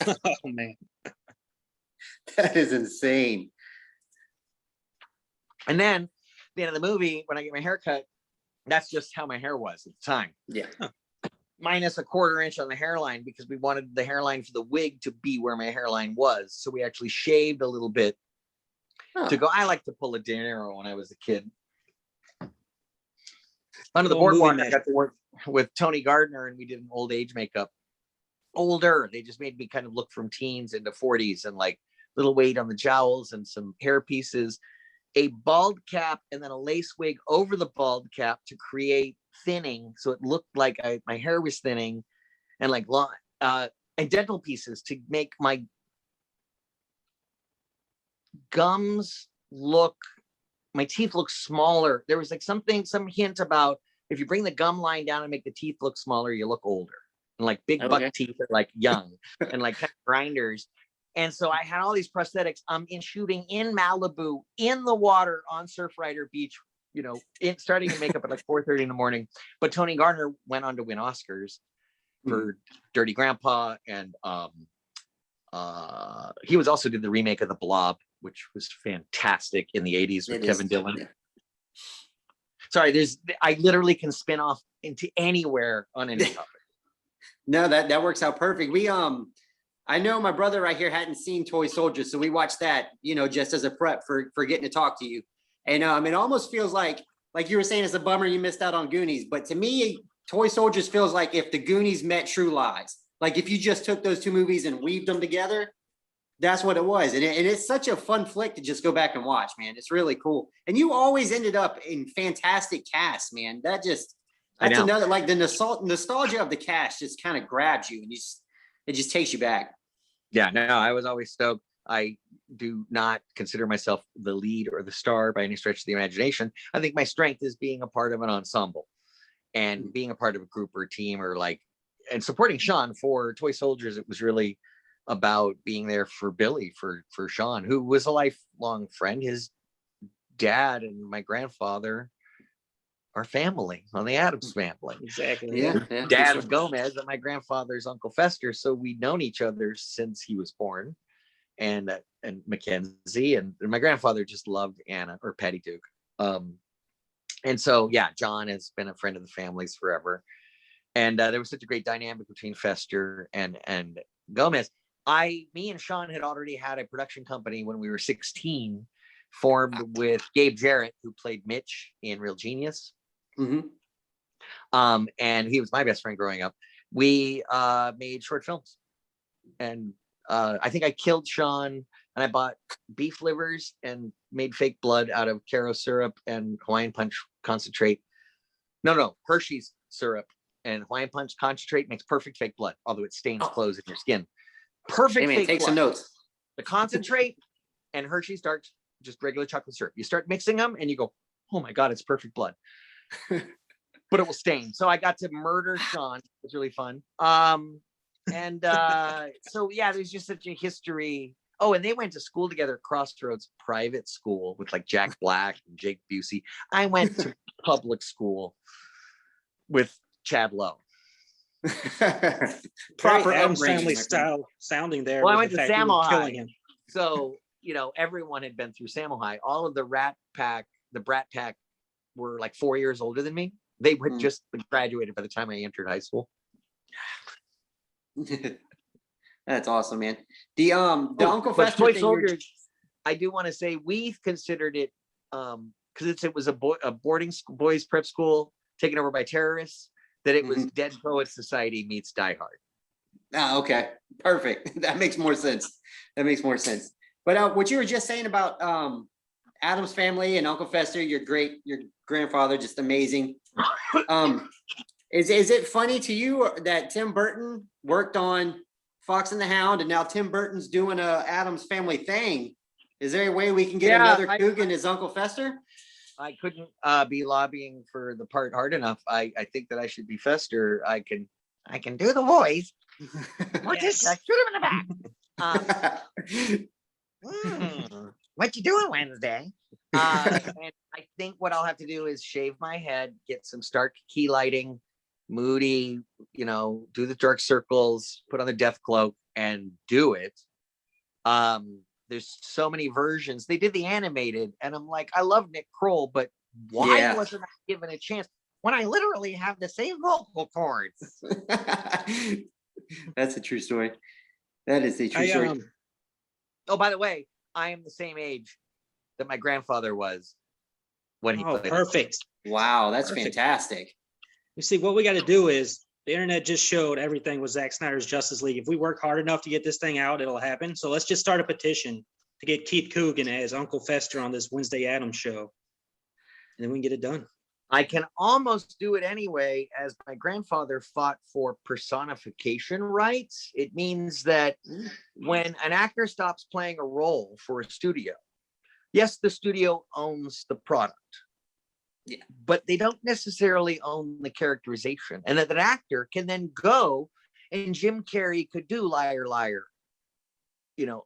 Oh man, that is insane. And then at the end of the movie, when I get my hair cut, that's just how my hair was at the time. Yeah. Minus a 1/4 inch on the hairline, because we wanted the hairline for the wig to be where my hairline was. So we actually shaved a little bit to go. I like to pull a De Niro when I was a kid. Under the boardwalk, I got to work with Tony Gardner, and we did an old age makeup. Older, they just made me kind of look from teens into 40s, and like little weight on the jowls and some hair pieces, a bald cap, and then a lace wig over the bald cap to create thinning, so it looked like my hair was thinning, and like and dental pieces to make my gums look, my teeth look smaller. There was like some hint about if you bring the gum line down and make the teeth look smaller, you look older. And like big buck teeth are like young and like kind of grinders. And so I had all these prosthetics. I'm shooting in Malibu in the water on Surfrider Beach, you know, starting to make up at like 4:30 in the morning. But Tony Gardner went on to win Oscars for Dirty Grandpa, and he was also did the remake of The Blob, which was fantastic in the 80s with Kevin Dillon. Yeah. Sorry, I literally can spin off into anywhere on any topic. No, that works out perfect. We I know my brother right here hadn't seen Toy Soldiers, so we watched that, you know, just as a prep for getting to talk to you. And it almost feels like you were saying, it's a bummer you missed out on Goonies, but to me, Toy Soldiers feels like if the Goonies met True Lies. Like if you just took those two movies and weaved them together, that's what it was. And it's such a fun flick to just go back and watch, man. It's really cool. And you always ended up in fantastic casts, man. That's another, like the nostalgia of the cast just kind of grabs you, and it just takes you back. Yeah, no, I was always stoked. I do not consider myself the lead or the star by any stretch of the imagination. I think my strength is being a part of an ensemble and being a part of a group or a team, or like, and supporting Sean for Toy Soldiers. It was really about being there for Billy, for Sean, who was a lifelong friend. His dad and my grandfather are family on the Addams Family. Exactly. Yeah. Dad of Gomez and my grandfather's Uncle Fester. So we've known each other since he was born, and Mackenzie, and my grandfather just loved Anna, or Patty Duke. And so, yeah, John has been a friend of the family's forever. And there was such a great dynamic between Fester and Gomez. Me and Sean had already had a production company when we were 16, formed with Gabe Jarrett, who played Mitch in Real Genius. Mm-hmm. And he was my best friend growing up. We made short films, and I think I killed Sean, and I bought beef livers and made fake blood out of Caro syrup and Hawaiian Punch concentrate. No, Hershey's syrup and Hawaiian Punch concentrate makes perfect fake blood, although it stains clothes in your skin. Perfect Hey man, fake take blood. some notes. The concentrate and Hershey's dark, just regular chocolate syrup. You start mixing them and you go, oh my God, it's perfect blood. But it will stain. So I got to murder Sean. It was really fun. So yeah, there's just such a history. Oh, and they went to school together, Crossroads private school with like Jack Black and Jake Busey. I went to public school with Chad Lowe. Proper Addams Family style sounding there. Well, I went to Samuel High. Killing him. So, everyone had been through Samuel High. All of the Brat Pack were like 4 years older than me. They had just graduated by the time I entered high school. That's awesome, man. The Uncle Fester Toy thing Soldiers, I do want to say we considered it because it was a boarding school, boys prep school taken over by terrorists. That it was Dead Poets Society meets Die Hard. Oh, okay, perfect. That makes more sense. But what you were just saying about Addams Family and Uncle Fester, your grandfather, just amazing. Is it funny to you that Tim Burton worked on Fox and the Hound, and now Tim Burton's doing a Addams Family thing? Is there a way we can get another Coogan as Uncle Fester? I couldn't be lobbying for the part hard enough. I think that I should be Fester. I can do the voice. Yes. I shoot him in the back. What you doing Wednesday? And I think what I'll have to do is shave my head, get some stark key lighting, moody, do the dark circles, put on the death cloak, and do it. There's so many versions. They did the animated, and I'm like, I love Nick Kroll, but why wasn't I given a chance when I literally have the same vocal cords? That's a true story. That is a true story. Oh, by the way, I am the same age that my grandfather was when he played. Perfect. Wow, that's fantastic. You see, what we got to do is the internet just showed everything with Zack Snyder's Justice League. If we work hard enough to get this thing out, it'll happen. So let's just start a petition to get Keith Coogan as Uncle Fester on this Wednesday Addams show. And then we can get it done. I can almost do it anyway, as my grandfather fought for personification rights. It means that when an actor stops playing a role for a studio, yes, the studio owns the product. Yeah, but they don't necessarily own the characterization, and that an actor can then go, and Jim Carrey could do Liar Liar,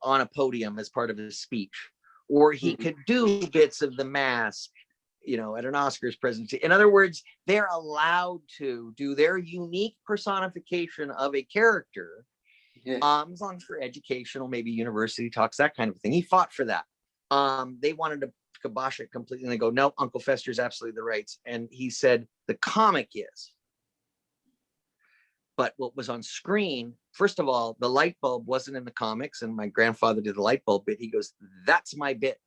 on a podium as part of his speech, or he could do bits of The Mask, at an Oscars presentation. In other words, they're allowed to do their unique personification of a character, as long as for educational, maybe university talks, that kind of thing. He fought for that. They wanted to kibosh it completely, and they go, no, Uncle Fester's absolutely the rights. And he said the comic is, but what was on screen, first of all, the light bulb wasn't in the comics, and my grandfather did the light bulb bit. He goes, that's my bit.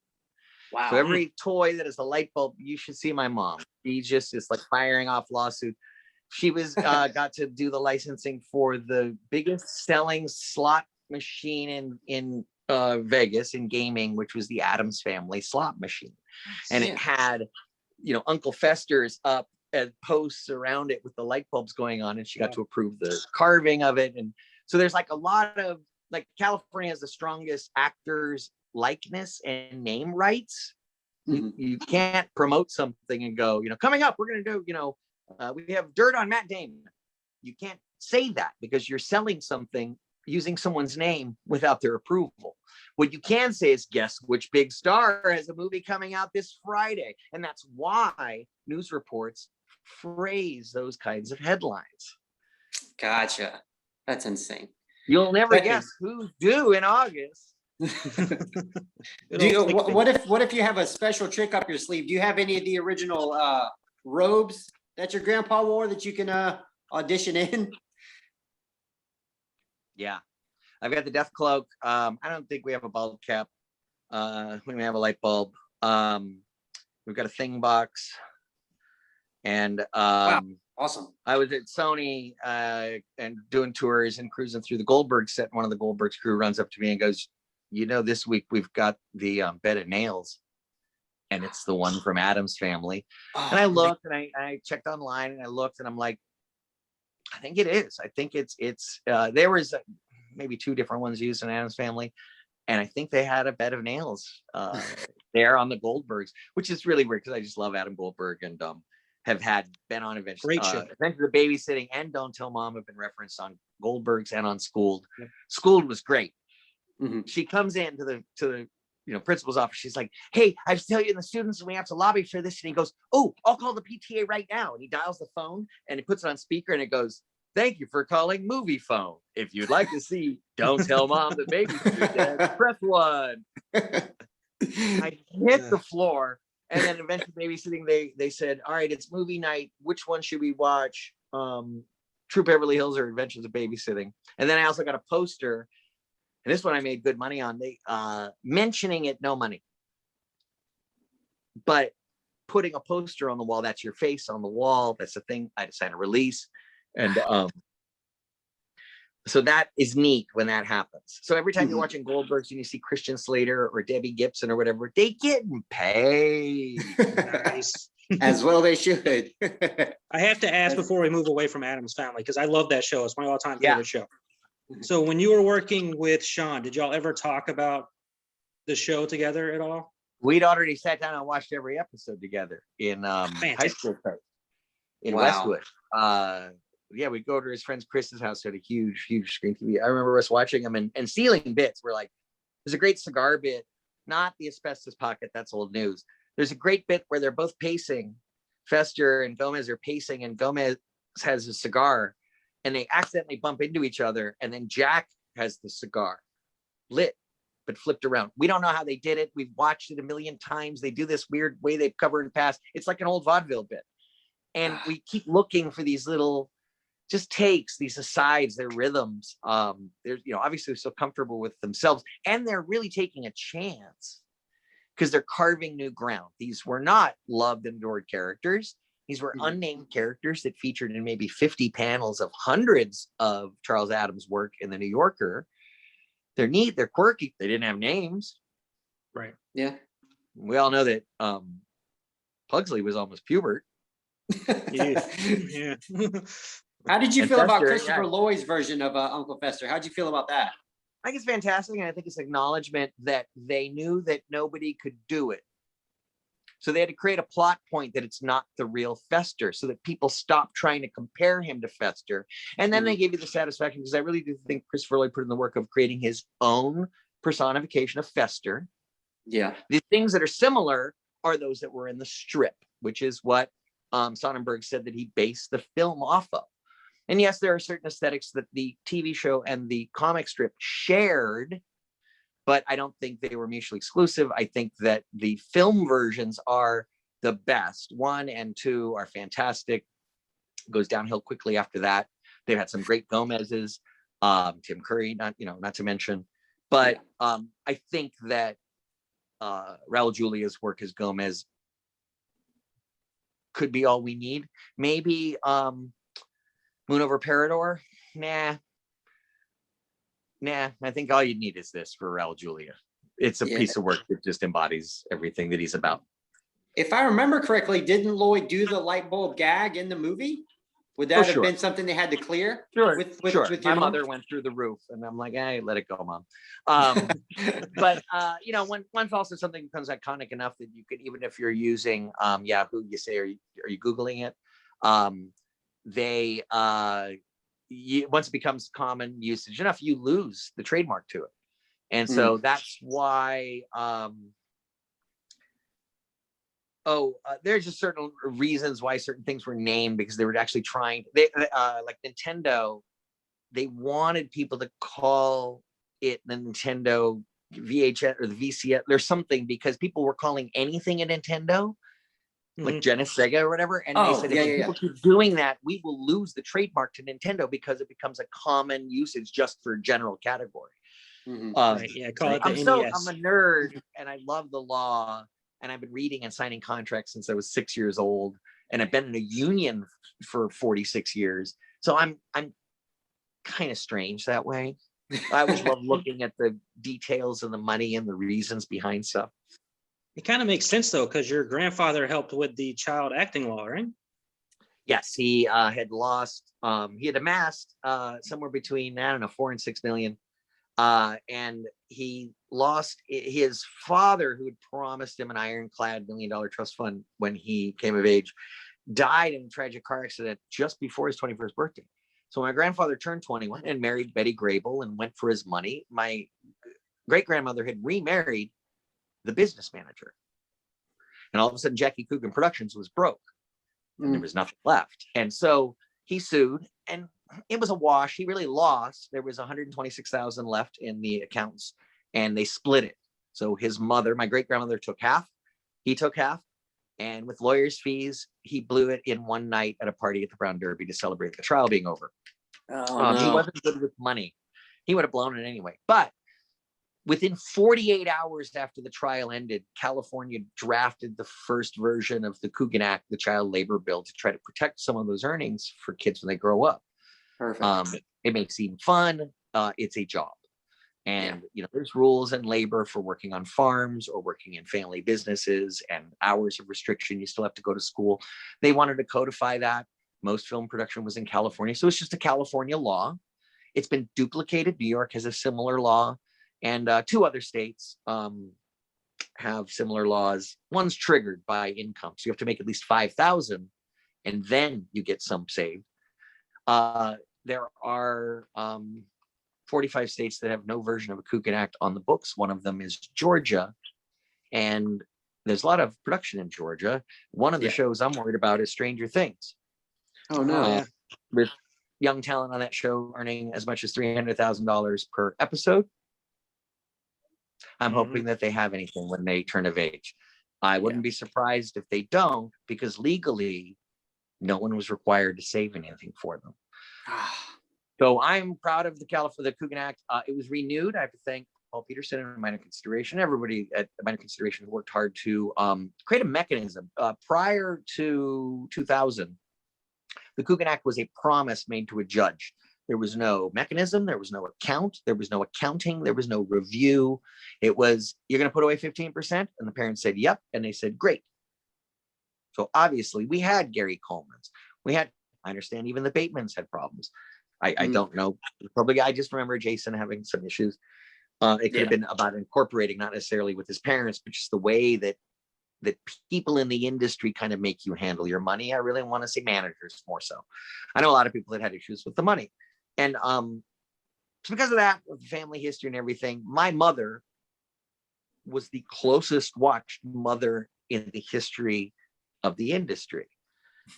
Wow. So every toy that is a light bulb, you should see my mom. She just is like firing off lawsuits. She was got to do the licensing for the biggest selling slot machine in Vegas in gaming, which was the Addams Family slot machine. And it had, Uncle Fester's up and posts around it with the light bulbs going on, and she got to approve the carving of it. And so there's like a lot of, like, California has the strongest actors likeness and name rights. You can't promote something and go, coming up, we're going to do, we have dirt on Matt Damon. You can't say that because you're selling something using someone's name without their approval. What you can say is, guess which big star has a movie coming out this Friday? And that's why news reports phrase those kinds of headlines. Gotcha. That's insane. You'll never guess who's due in August. What if you have a special trick up your sleeve? Do you have any of the original robes that your grandpa wore that you can audition in? Yeah, I've got the death cloak. I don't think we have a bulb cap. We may have a light bulb. We've got a thing box. And wow, awesome. I was at Sony and doing tours and cruising through the Goldberg set. One of the Goldberg's crew runs up to me and goes, this week we've got the bed of nails, and it's the one from Addams Family. And I looked and I checked online and I looked and I'm like, I think it is. I think it's there was maybe 2 different ones used in Addams Family, and I think they had a bed of nails there on the Goldbergs, which is really weird because I just love Adam Goldberg and have been on Adventures of Babysitting and Don't Tell Mom have been referenced on Goldbergs and on Schooled. Yep. Schooled was great. Mm-hmm. She comes into the principal's office. She's like, "Hey, I have to tell you, the students, and we have to lobby for this." And he goes, "Oh, I'll call the PTA right now." And he dials the phone and he puts it on speaker and it goes, "Thank you for calling Movie Phone. If you'd like to see Don't Tell Mom that Babysitter's Dead, press 1. I hit the floor. And then eventually Babysitting, they said, "All right, it's movie night. Which one should we watch? True Beverly Hills or Adventures of Babysitting?" And then I also got a poster. And this one I made good money on. They mentioning it, no money. But putting a poster on the wall, that's your face on the wall. That's the thing. I had to sign a release. And so that is neat when that happens. So every time you're watching Goldbergs and you see Christian Slater or Debbie Gibson or whatever, they getting paid. Nice. As well they should. I have to ask before we move away from Addams Family, because I love that show. It's my all-time favorite show. So when you were working with Sean, did y'all ever talk about the show together at all? We'd already sat down and watched every episode together in high school in Westwood. We'd go to his friend Chris's house, who had a huge screen TV. I remember us watching them and stealing bits. We're like, there's a great cigar bit, not the asbestos pocket, that's old news. There's a great bit where they're both pacing. Fester and Gomez are pacing, and Gomez has a cigar, and they accidentally bump into each other, and then Jack has the cigar lit but flipped around. We don't know how they did it. We've watched it a million times. They do this weird way they cover and pass. It's like an old vaudeville bit, and we keep looking for these little just takes, these asides, their rhythms. They're obviously so comfortable with themselves, and they're really taking a chance because they're carving new ground. These were not loved and adored characters. These were unnamed characters that featured in maybe 50 panels of hundreds of Charles Addams' work in the New Yorker. They're neat, they're quirky, they didn't have names. Right. Yeah. We all know that Pugsley was almost Pubert. Yeah. How did you feel about Christopher Lloyd's version of Uncle Fester? How'd you feel about that? I think it's fantastic, and I think it's acknowledgement that they knew that nobody could do it. So they had to create a plot point that it's not the real Fester, so that people stop trying to compare him to Fester. And then they gave you the satisfaction, because I really do think Christopher Lloyd put in the work of creating his own personification of Fester. Yeah. The things that are similar are those that were in the strip, which is what Sonnenberg said that he based the film off of. And yes, there are certain aesthetics that the TV show and the comic strip shared, but I don't think they were mutually exclusive. I think that the film versions are the best. 1 and 2 are fantastic. Goes downhill quickly after that. They've had some great Gomez's, Tim Curry, not to mention. But I think that Raul Julia's work as Gomez could be all we need. Maybe Moon Over Parador. Nah, I think all you need is this for Raul Julia. It's a piece of work that just embodies everything that he's about. If I remember correctly, didn't Lloyd do the light bulb gag in the movie? Would that have been something they had to clear? Sure. With My mother went through the roof, and I'm like, hey, let it go, Mom. But once also something becomes iconic enough that you can, even if you're using Yahoo, you say, are you Googling it? Once it becomes common usage enough, you lose the trademark to it. And so that's why there's just certain reasons why certain things were named, because they were actually trying, like Nintendo, they wanted people to call it the Nintendo VHS or the VCS or something, because people were calling anything a Nintendo, like Genesis, Sega or whatever. And they said, if people keep doing that, we will lose the trademark to Nintendo, because it becomes a common usage just for general category. Call it the NES. I'm a nerd and I love the law, and I've been reading and signing contracts since I was 6 years old, and I've been in a union for 46 years. So I'm kind of strange that way. I always love looking at the details and the money and the reasons behind stuff. It kind of makes sense though, because your grandfather helped with the child acting law, right? Yes, he had lost. He had amassed somewhere between, I don't know, 4 and 6 million. And he lost his father, who had promised him an ironclad $1 million trust fund when he came of age, died in a tragic car accident just before his 21st birthday. So my grandfather turned 21 and married Betty Grable and went for his money. My great grandmother had remarried the business manager. And all of a sudden, Jackie Coogan Productions was broke and there was nothing left. And so he sued, and it was a wash. He really lost. There was 126,000 left in the accounts, and they split it. So his mother, my great grandmother, took half. He took half. And with lawyers' fees, he blew it in one night at a party at the Brown Derby to celebrate the trial being over. Oh, no. He wasn't good with money. He would have blown it anyway. But within 48 hours after the trial ended, California drafted the first version of the Coogan Act, the child labor bill, to try to protect some of those earnings for kids when they grow up. Perfect. It may seem fun. It's a job. And, there's rules in labor for working on farms or working in family businesses, and hours of restriction. You still have to go to school. They wanted to codify that. Most film production was in California. So it's just a California law. It's been duplicated. New York has a similar law. And 2 other states have similar laws. One's triggered by income. So you have to make at least 5,000 and then you get some saved. There are 45 states that have no version of a Coogan Act on the books. One of them is Georgia. And there's a lot of production in Georgia. One of the shows I'm worried about is Stranger Things. Oh, no. With young talent on that show earning as much as $300,000 per episode. I'm hoping that they have anything when they turn of age. I wouldn't be surprised if they don't, because legally, no one was required to save anything for them. So I'm proud of the Coogan Act. It was renewed. I have to thank Paul Peterson and Minor Consideration. Everybody at Minor Consideration worked hard to create a mechanism. Prior to 2000, the Coogan Act was a promise made to a judge. There was no mechanism. There was no account. There was no accounting. There was no review. It was, you're going to put away 15%? And the parents said, yep. And they said, great. So obviously we had Gary Coleman's. I understand even the Batemans had problems. I don't know. Probably, I just remember Jason having some issues. It could have been about incorporating, not necessarily with his parents, but just the way that people in the industry kind of make you handle your money. I really want to say managers more so. I know a lot of people that had issues with the money. And so because of that, of family history and everything, my mother was the closest watched mother in the history of the industry.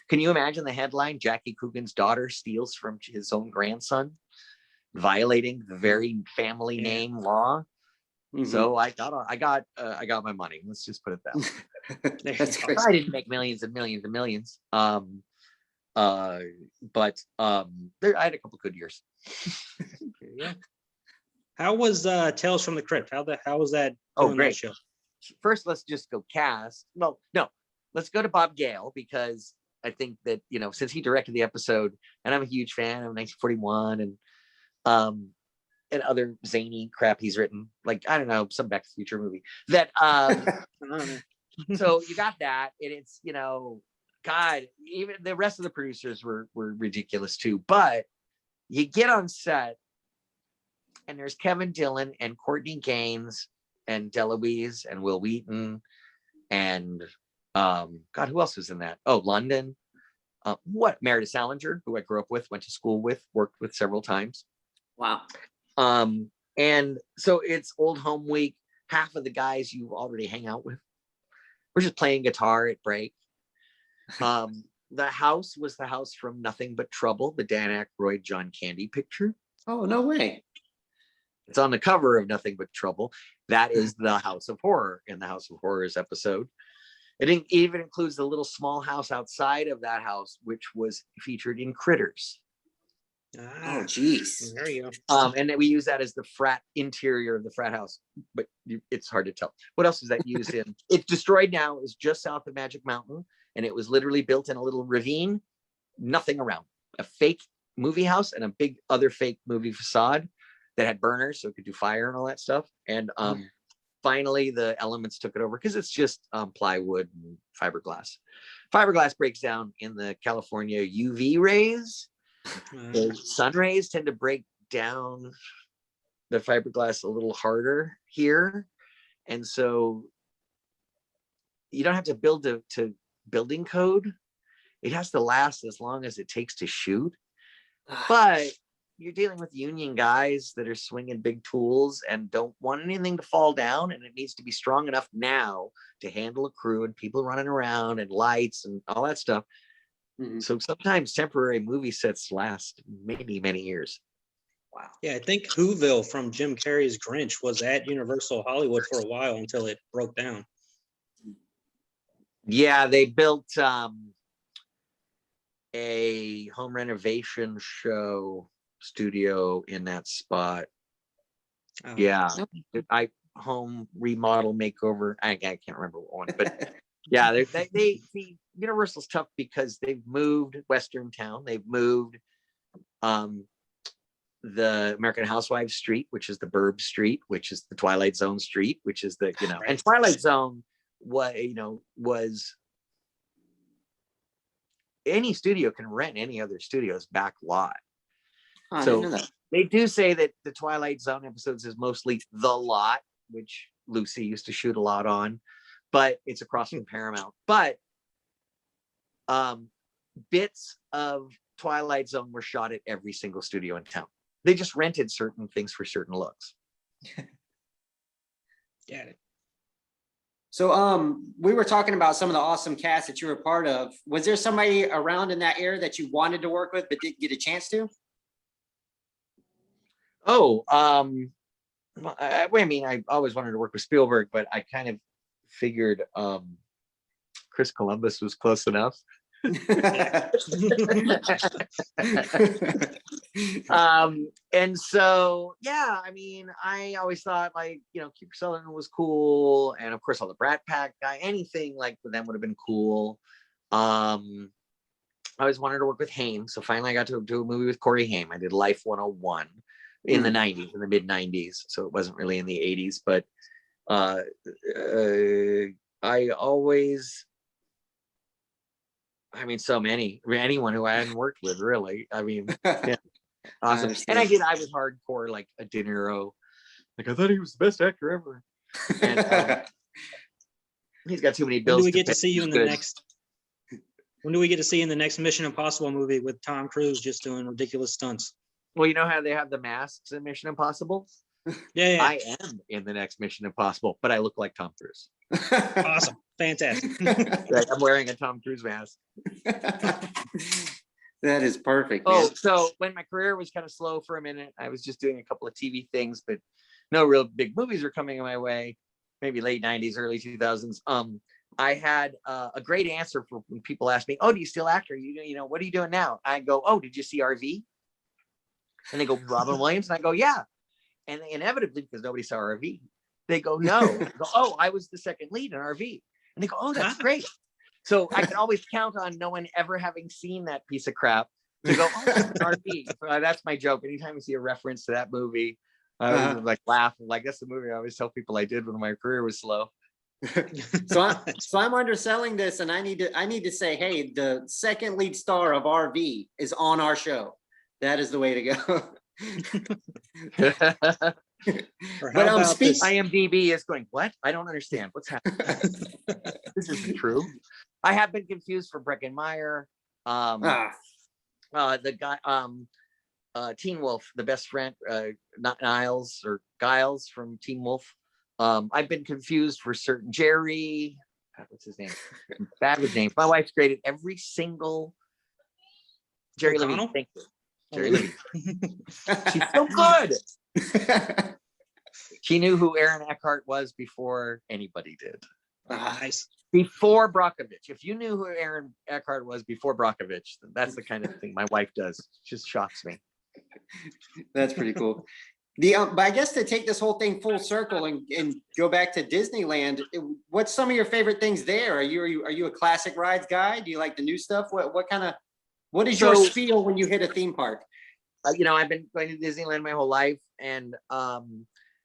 Can you imagine the headline? Jackie Coogan's daughter steals from his own grandson, violating the very family name law. So I got my money. Let's just put it that way. That's great. I didn't make millions and millions and millions. But I had a couple good years. How was Tales from the Crypt? How was that? Great. That show? First, let's just go cast. No, let's go to Bob Gale, because I think that, since he directed the episode, and I'm a huge fan of 1941 and other zany crap he's written, like, I don't know, some Back to the Future movie that, so you got that. And it's, God, even the rest of the producers were ridiculous too. But you get on set and there's Kevin Dillon and Courtney Gaines and DeLuise and Will Wheaton and God, who else was in that? Oh, London. Meredith Salinger, who I grew up with, went to school with, worked with several times. Wow. And so it's old home week. Half of the guys you already hang out with, we're just playing guitar at break. The house was the house from Nothing But Trouble, the Dan Aykroyd, John Candy picture. Oh, no way. It's on the cover of Nothing But Trouble. That is the House of Horror in the House of Horrors episode. It even includes the little small house outside of that house, which was featured in Critters. Oh, geez. There you go. And then we use that as the frat interior of the frat house, but it's hard to tell. What else is that used in? It's destroyed now. It's just south of Magic Mountain, and it was literally built in a little ravine, nothing around. A fake movie house and a big other fake movie facade that had burners so it could do fire and all that stuff. And finally the elements took it over because it's just plywood and fiberglass. Fiberglass breaks down in the California UV rays. The sun rays tend to break down the fiberglass a little harder here. And so you don't have to build to building code. It has to last as long as it takes to shoot. But you're dealing with union guys that are swinging big tools and don't want anything to fall down, and it needs to be strong enough now to handle a crew and people running around and lights and all that stuff. So sometimes temporary movie sets last many years. Wow. Yeah, I think Whoville from Jim Carrey's Grinch was at Universal Hollywood for a while until it broke down. Yeah, they built a home renovation show studio in that spot. Yeah, I home remodel makeover. I can't remember what one, but yeah, they Universal's tough because they've moved Western Town. They've moved the American Housewives Street, which is the Burb Street, which is the Twilight Zone Street, which is the and Twilight Zone was any studio can rent any other studio's back lot. So they do say that the Twilight Zone episodes is mostly the lot, which Lucy used to shoot a lot on, but it's across from Paramount. But bits of Twilight Zone were shot at every single studio in town. They just rented certain things for certain looks. Got it. So we were talking about some of the awesome casts that you were a part of. Was there somebody around in that era that you wanted to work with but didn't get a chance to? Oh, I mean, I always wanted to work with Spielberg, but I kind of figured Chris Columbus was close enough. And so, yeah, I mean, I always thought like, Kiefer Sutherland was cool. And of course, all the Brat Pack guy, anything like for them would have been cool. I always wanted to work with Haim. So finally I got to do a movie with Corey Haim. I did Life 101 in the 90s, in the mid 90s. So it wasn't really in the 80s, but I always, I mean, so many, anyone who I hadn't worked with, really. I mean, yeah, awesome. And I was hardcore, like a De Niro. Like, I thought he was the best actor ever. And he's got too many bills. When do we get to see you in the next? When do we get to see you in the next Mission Impossible movie with Tom Cruise just doing ridiculous stunts? Well, you know how they have the masks in Mission Impossible? Yeah. I am in the next Mission Impossible, but I look like Tom Cruise. Awesome. Fantastic. Right, I'm wearing a Tom Cruise mask. That is perfect. Oh, man. so when my career was kind of slow for a minute, I was just doing a couple of TV things, but no real big movies were coming my way. Maybe late 90s, early 2000s. I had a great answer for when people ask me, "Oh, do you still act? Or what are you doing now?" I go, "Oh, did you see RV?" And they go, "Robin Williams?" And I go, "Yeah." And inevitably, because nobody saw RV, they go, "No." I go, "Oh, I was the second lead in RV." And they go, "Oh, that's great." So I can always count on no one ever having seen that piece of crap to go, "Oh, that's RV." That's my joke. Anytime I see a reference to that movie, I like laugh. Like, that's the movie I always tell people I did when my career was slow. So I'm underselling this, and I need to say, hey, the second lead star of RV is on our show. That is the way to go. But IMDb is going, what? I don't understand. What's happening? This isn't true. I have been confused for Breckenmeyer. The guy, Teen Wolf, the best friend, not Niles or Giles from Teen Wolf. I've been confused for certain Jerry. What's his name? Bad with names. My wife's graded every single Jerry Levine. Thank you. Jerry Levine. She's so good. She knew who Aaron Eckhart was before anybody did. Nice. Before Brockovich. If you knew who Aaron Eckhart was before Brockovich, then that's the kind of thing my wife does. It just shocks me. That's pretty cool. But I guess to take this whole thing full circle and go back to Disneyland, what's some of your favorite things there? Are you a classic rides guy? Do you like the new stuff? What is your spiel when you hit a theme park? I've been going to Disneyland my whole life, and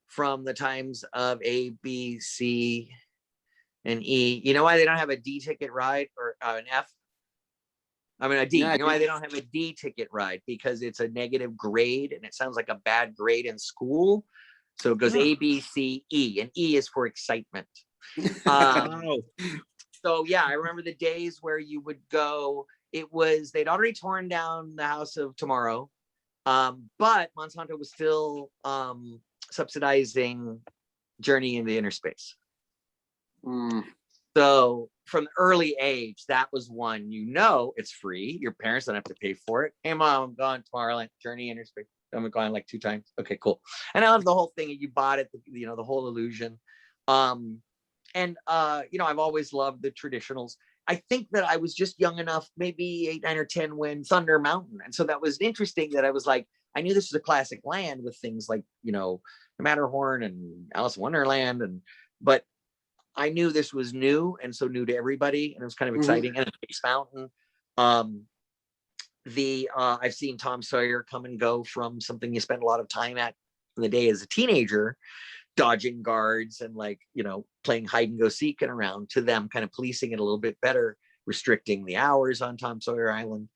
from the times of A, B, C, and E. You know why they don't have a D ticket ride or an F? I mean, a D. No, you know why they don't have a D ticket ride? Because it's a negative grade and it sounds like a bad grade in school. So it goes A, B, C, E, and E is for excitement. So yeah, I remember the days where you would go. They'd already torn down the House of Tomorrow, but Monsanto was still subsidizing Journey into Inner Space. So from the early age, that was one, it's free. Your parents don't have to pay for it. Hey mom, I'm going Tomorrowland, Journey Inner Space. I'm going like 2 times. Okay, cool. And I love the whole thing. You bought it, the whole illusion. I've always loved the traditionals. I think that I was just young enough, maybe 8, 9, or 10, when Thunder Mountain. And so that was interesting that I was like, I knew this was a classic land with things like, the Matterhorn and Alice in Wonderland. But I knew this was new and so new to everybody. And it was kind of exciting. And Space Mountain. I've seen Tom Sawyer come and go from something you spend a lot of time at in the day as a teenager, dodging guards and playing hide and go seek and around, to them kind of policing it a little bit better, restricting the hours on Tom Sawyer Island,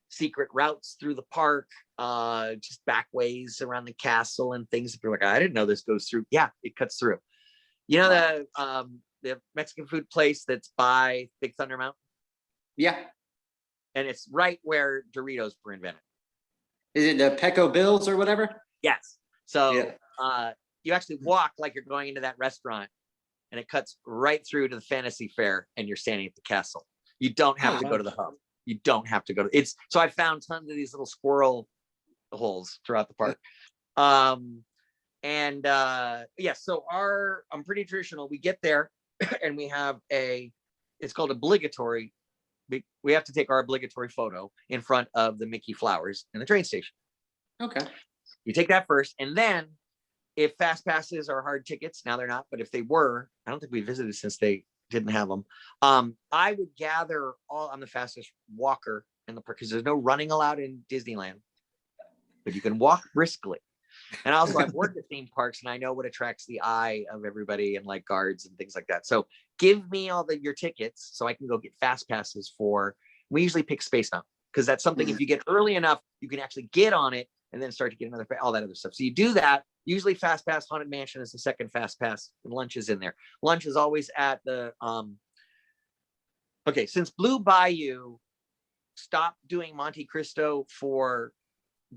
secret routes through the park, just back ways around the castle and things. If you're like, I didn't know this goes through. Yeah, it cuts through. The Mexican food place that's by Big Thunder Mountain. Yeah. And it's right where Doritos were invented. Is it the Peco Bills or whatever? Yes. So you actually walk like you're going into that restaurant, and it cuts right through to the Fantasy Fair, and you're standing at the castle. You don't have to go to the hub. You don't have to go to so I found tons of these little squirrel holes throughout the park. So I'm pretty traditional. We get there and we have it's called obligatory. We have to take our obligatory photo in front of the Mickey flowers in the train station. Okay. You take that first, and then if fast passes are hard tickets, now they're not, but if they were, I don't think we visited since they didn't have them. I would gather I'm the fastest walker in the park because there's no running allowed in Disneyland, but you can walk briskly. And also I've worked at theme parks and I know what attracts the eye of everybody and like guards and things like that. So give me all your tickets so I can go get fast passes we usually pick Space Mountain because that's something, if you get early enough, you can actually get on it and then start to get all that other stuff. So you do that. Usually fast pass Haunted Mansion is the second fast pass, and lunch is in there. Lunch is always at the since Blue Bayou stopped doing Monte Cristo for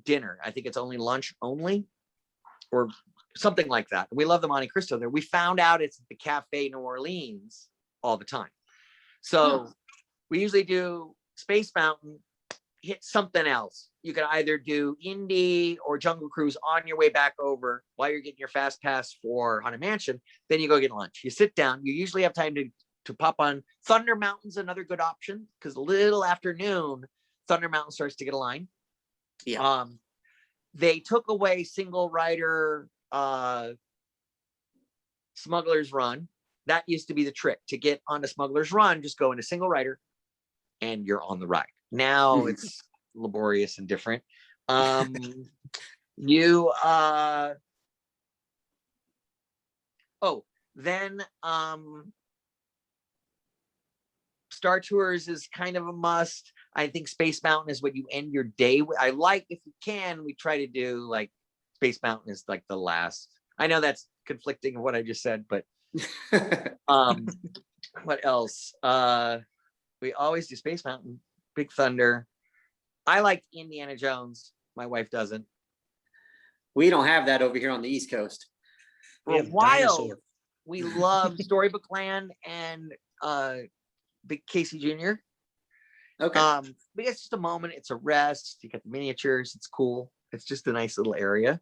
dinner, I think it's only lunch only or something like that. We love the Monte Cristo there. We found out it's at the Cafe New Orleans all the time. So we usually do Space Mountain, hit something else. You can either do Indy or Jungle Cruise on your way back over while you're getting your fast pass for Haunted Mansion. Then you go get lunch. You sit down. You usually have time to pop on. Thunder Mountain's another good option because a little afternoon, Thunder Mountain starts to get a line. Yeah. They took away single rider Smuggler's Run. That used to be the trick. To get onto Smuggler's Run, just go into single rider and you're on the ride. Now it's laborious and different. Then Star Tours is kind of a must. I think Space Mountain is what you end your day with. I like, if you can, we try to do like Space Mountain is like the last. I know that's conflicting with what I just said, but what else? We always do Space Mountain, Big Thunder. I like Indiana Jones. My wife doesn't. We don't have that over here on the East Coast. For a while, we love Storybook Land and Big Casey Jr. Okay. But it's just a moment. It's a rest. You got the miniatures. It's cool. It's just a nice little area.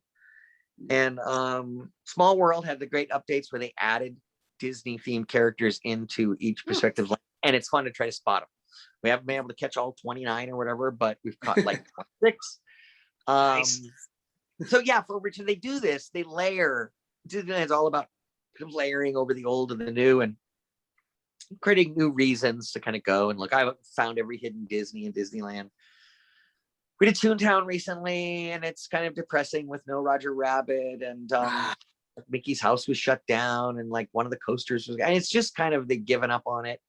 And Small World had the great updates where they added Disney themed characters into each perspective land, and it's fun to try to spot them. We haven't been able to catch all 29 or whatever, but we've caught like 26. Nice. So yeah, for Richard, they do this. They layer. Disneyland's all about layering over the old and the new, and creating new reasons to kind of go and look. I haven't found every hidden Disney in Disneyland. We did Toontown recently, and it's kind of depressing with no Roger Rabbit, and Mickey's house was shut down, and like one of the coasters was, and it's just kind of they've given up on it.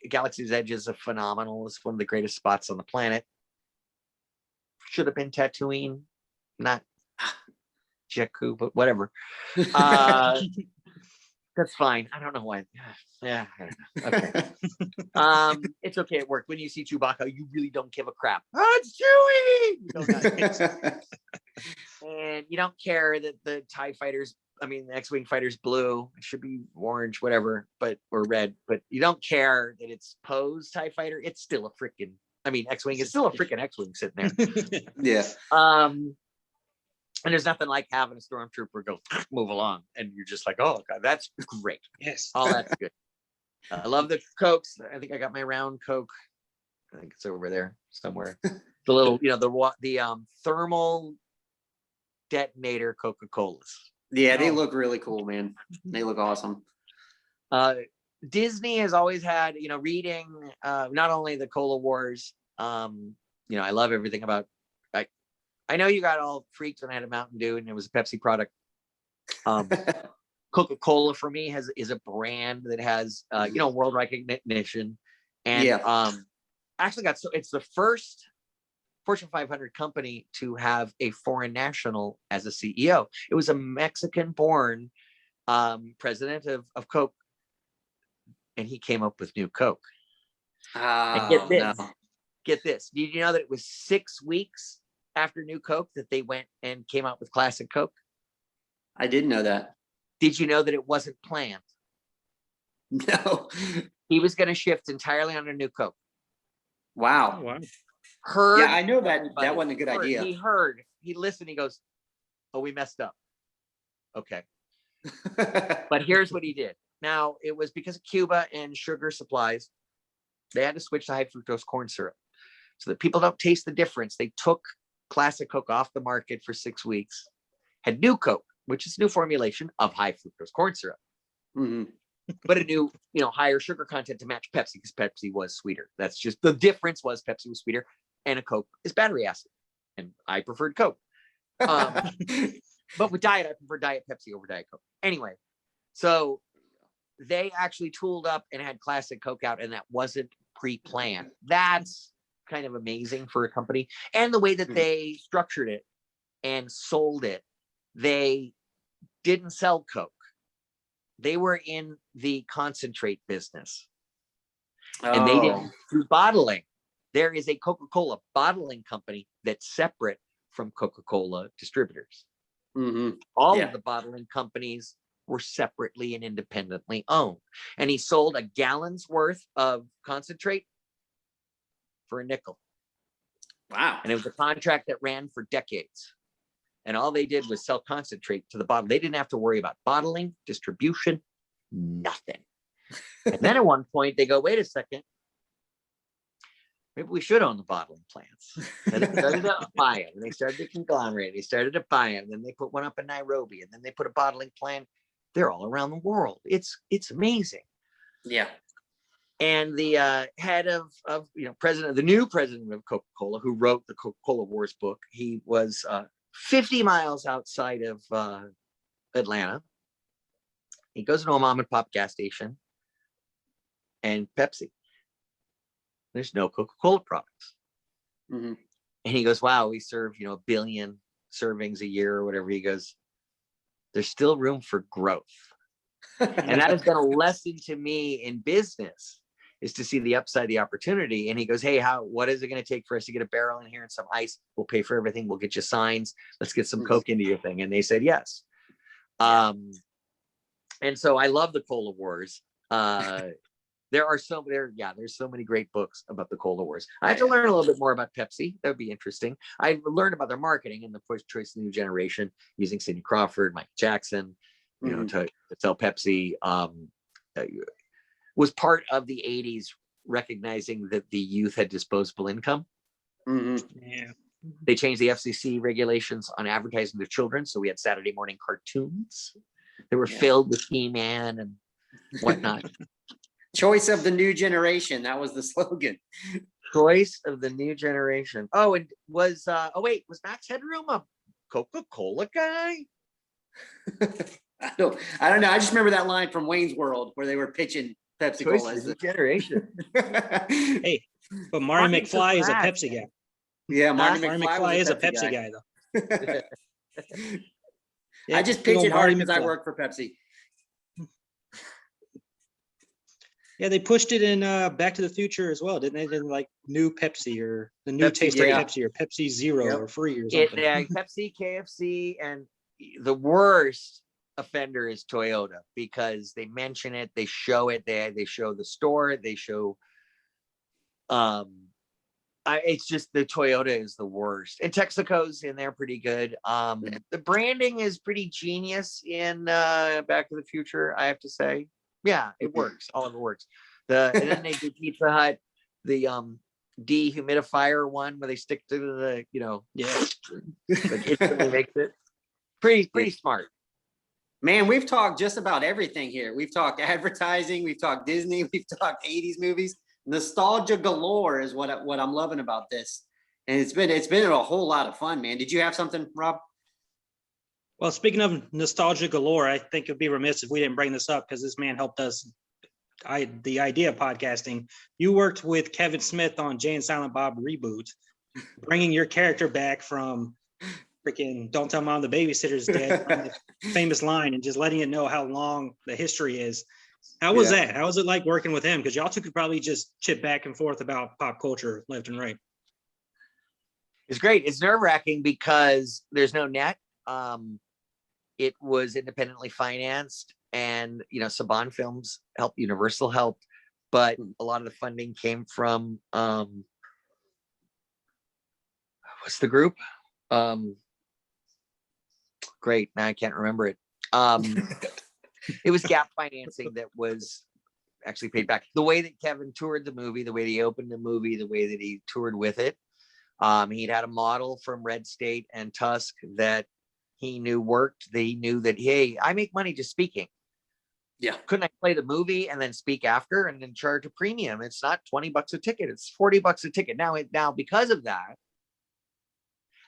Galaxy's Edge is phenomenal. It's one of the greatest spots on the planet. Should have been Tatooine, not Jakku, but whatever. That's fine. I don't know why. Yeah, I don't know. Okay. It's okay. It worked. When you see Chewbacca, you really don't give a crap. Oh, it's Chewie! And you don't care that the TIE fighters, the X-Wing fighters blue. It should be orange, whatever, or red. But you don't care that it's Poe's TIE fighter. It's still a freaking, X-Wing is still a freaking X-Wing sitting there. Yeah. And there's nothing like having a stormtrooper go move along, and you're just like, oh God, that's great. Yes. Oh, that's good. I love the Cokes. I think I got my round Coke. I think it's over there somewhere. The little, the thermal detonator Coca-Colas. Yeah, they look really cool, man. They look awesome. Disney has always had, reading not only the Cola Wars. I love everything about. I know you got all freaked when I had a Mountain Dew and it was a Pepsi product. Coca-Cola for me is a brand that has world recognition, and actually it's the first Fortune 500 company to have a foreign national as a CEO. It was a Mexican-born president of Coke, and he came up with New Coke. And get this. Did you know that it was 6 weeks after New Coke that they went and came out with Classic Coke? I didn't know that. Did you know that it wasn't planned? No. He was going to shift entirely on a New Coke. Wow. Heard. Yeah, I know that wasn't a good idea. He listened, he goes, oh, we messed up. Okay. But here's what he did. Now, it was because of Cuba and sugar supplies. They had to switch to high fructose corn syrup so that people don't taste the difference. They took Classic Coke off the market for 6 weeks, had New Coke, which is a new formulation of high fructose corn syrup, but a new, higher sugar content to match Pepsi, because Pepsi was sweeter. That's just the difference. Was Pepsi was sweeter, and a Coke is battery acid, and I preferred Coke. But with diet, I prefer Diet Pepsi over Diet Coke. Anyway, so they actually tooled up and had Classic Coke out, and that wasn't pre-planned. That's kind of amazing for a company, and the way that they structured it and sold it. They didn't sell Coke. They were in the concentrate business, and they didn't do bottling. There is a Coca-Cola bottling company that's separate from Coca-Cola distributors. All of the bottling companies were separately and independently owned, and he sold a gallon's worth of concentrate for a nickel. Wow. And it was a contract that ran for decades. And all they did was sell concentrate to the bottle. They didn't have to worry about bottling, distribution, nothing. And then at one point they go, wait a second, maybe we should own the bottling plants. And they started to buy it, and they started to conglomerate. They started to buy it, and then they put one up in Nairobi, and then they put a bottling plant. They're all around the world. It's amazing. Yeah. And the head of the new president of Coca-Cola, who wrote the Coca-Cola Wars book, he was 50 miles outside of Atlanta. He goes to a mom and pop gas station, and Pepsi. There's no Coca-Cola products. And he goes, wow, we serve, 1 billion servings a year or whatever. He goes, there's still room for growth. And that has been a lesson to me in business, is to see the upside, the opportunity. And he goes, hey, what is it going to take for us to get a barrel in here and some ice? We'll pay for everything. We'll get you signs. Let's get some Coke into your thing. And they said, yes. And so I love the Cola Wars. There's so many great books about the Cola Wars. I have to learn a little bit more about Pepsi. That would be interesting. I learned about their marketing and the push choice of the new generation, using Sidney Crawford, Michael Jackson, to sell Pepsi. Was part of the 80s, recognizing that the youth had disposable income. They changed the FCC regulations on advertising to children. So we had Saturday morning cartoons that were filled with He-Man and whatnot. Choice of the new generation. That was the slogan. Choice of the new generation. Oh, and was was Max Headroom a Coca-Cola guy? I don't know. I just remember that line from Wayne's World where they were pitching Pepsi Cola as the generation. Hey, but Marty McFly is a Pepsi guy. Yeah, Marty McFly is a Pepsi guy though. Yeah, I just pitch it Marty hard because I McFly. work for Pepsi. Yeah, they pushed it in Back to the Future as well, didn't they? In like new Pepsi or the new taste of Pepsi or Pepsi Zero or free or something. Pepsi, KFC, and the worst offender is Toyota because they mention it, they show it, they show the store, they show it's just the Toyota is the worst. And Texaco's in there pretty good. The branding is pretty genius in Back to the Future, I have to say. Yeah, it works. All of it works. And then they do Pizza Hut, the dehumidifier one where they stick to the, like instantly makes it pretty smart. Man, we've talked just about everything here. We've talked advertising, we've talked Disney, we've talked 80s movies. Nostalgia galore is what I'm loving about this. And it's been a whole lot of fun, man. Did you have something, Rob? Well, speaking of nostalgia galore, I think it'd be remiss if we didn't bring this up because this man helped us. The idea of podcasting. You worked with Kevin Smith on Jay and Silent Bob reboot, bringing your character back from freaking "Don't Tell Mom the Babysitter's Dead" from the famous line, and just letting it know how long the history is. How was that? How was it like working with him? Because y'all two could probably just chip back and forth about pop culture left and right. It's great. It's nerve-wracking because there's no net. It was independently financed, and Saban Films helped, Universal helped, but a lot of the funding came from what's the group? Great, now I can't remember it. It was gap financing that was actually paid back. The way that Kevin toured the movie, the way that he opened the movie, the way that he toured with it, he'd had a model from Red State and Tusk that he knew worked. They knew that, hey, I make money just speaking. Yeah. Couldn't I play the movie and then speak after and then charge a premium? It's not $20 a ticket. It's $40 a ticket. Now because of that,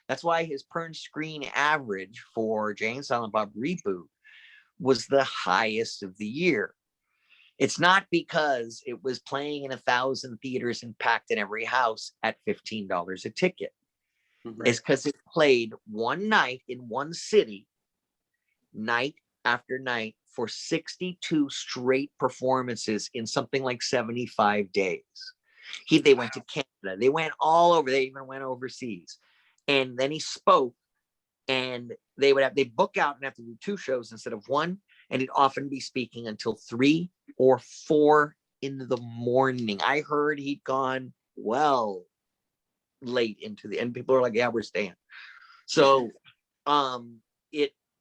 that's why his per screen average for Jay and Silent Bob reboot was the highest of the year. It's not because it was playing in 1,000 theaters and packed in every house at $15 a ticket. Right. It's because it played one night in one city, night after night, for 62 straight performances in something like 75 days. They went to Canada. They went all over. They even went overseas. And then he spoke, and they book out and have to do 2 shows instead of 1. And he'd often be speaking until 3 or 4 in the morning. I heard he'd gone late into the end. People are like, yeah, we're staying. So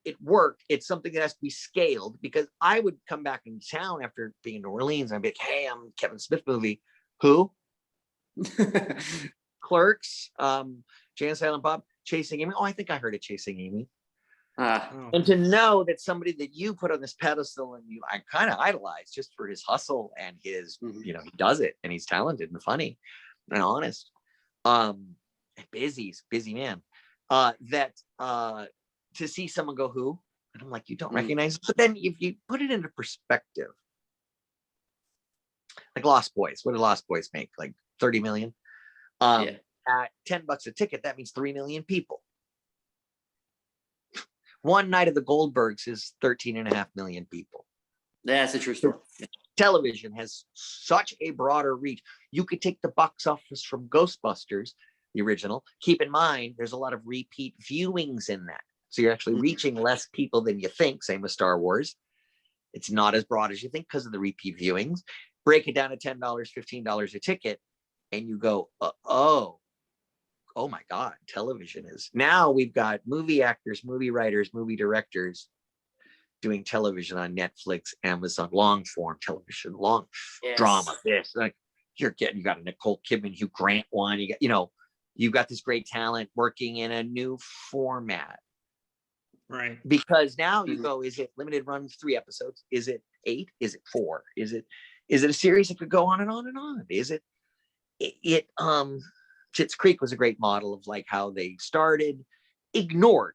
it worked. It's something that has to be scaled, because I would come back in town after being in New Orleans and I'd be like, hey, I'm Kevin Smith movie. Who? Clerks, Jay and Silent Bob, Chasing Amy. Oh, I think I heard it, Chasing Amy. And to know that somebody that you put on this pedestal and I kind of idolize just for his hustle and his, he does it, and he's talented and funny and honest. Busy man. To see someone go, who? And I'm like, you don't recognize it. But then if you put it into perspective, like Lost Boys, what did Lost Boys make? Like 30 million? At $10 a ticket, that means 3 million people. One night of the Goldbergs is 13.5 million people. That's a true story. Television has such a broader reach. You could take the box office from Ghostbusters, the original. Keep in mind, there's a lot of repeat viewings in that. So you're actually reaching less people than you think. Same with Star Wars. It's not as broad as you think because of the repeat viewings. Break it down to $10, $15 a ticket, and you go, oh my God, television is. Now we've got movie actors, movie writers, movie directors doing television on Netflix, Amazon, long form television, long drama. This, like, you got a Nicole Kidman, Hugh Grant one. You got, you've got this great talent working in a new format. Right. Because now you go, is it limited run 3 episodes? Is it 8? Is it 4? Is it, Is it a series that could go on and on and on? Is it Schitt's Creek was a great model of like how they started, ignored,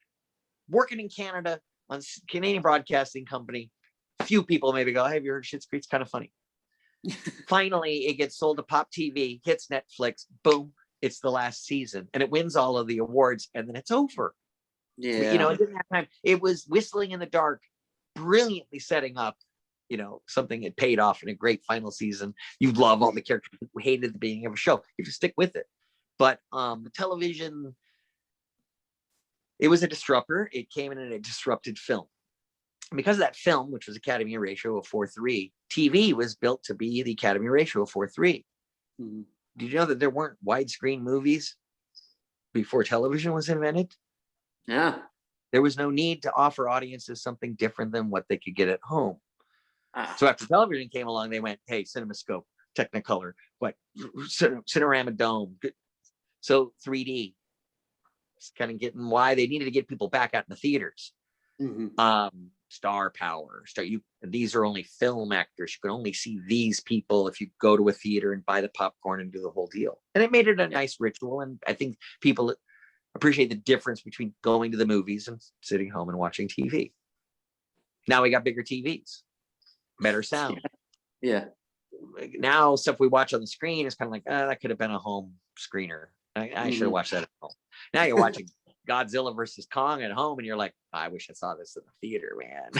working in Canada on Canadian Broadcasting Company. Few people maybe go, hey, have you heard Schitt's Creek's kind of funny? Finally, it gets sold to Pop TV, hits Netflix, boom, it's the last season, and it wins all of the awards, and then it's over. Yeah. You know, it didn't have time. It was whistling in the dark, brilliantly setting up, you know, something that paid off in a great final season. You love all the characters who hated the beginning of a show. You have to stick with it. But television, it was a disruptor. It came in a disrupted film. And because of that film, which was Academy ratio of 4:3, TV was built to be the Academy ratio of 4:3. Mm-hmm. Did you know that there weren't widescreen movies before television was invented? Yeah. There was no need to offer audiences something different than what they could get at home. So after television came along, they went, hey, CinemaScope, Technicolor, Cinerama Dome. So 3D. It's kind of getting why they needed to get people back out in the theaters. Mm-hmm. Star power. These are only film actors. You can only see these people if you go to a theater and buy the popcorn and do the whole deal. And it made it a nice ritual. And I think people appreciate the difference between going to the movies and sitting home and watching TV. Now we got bigger TVs, better sound. Yeah. Now stuff we watch on the screen is kind of like, that could have been a home screener. I should have watched that at home. Now you're watching Godzilla versus Kong at home and you're like, I wish I saw this in the theater, man.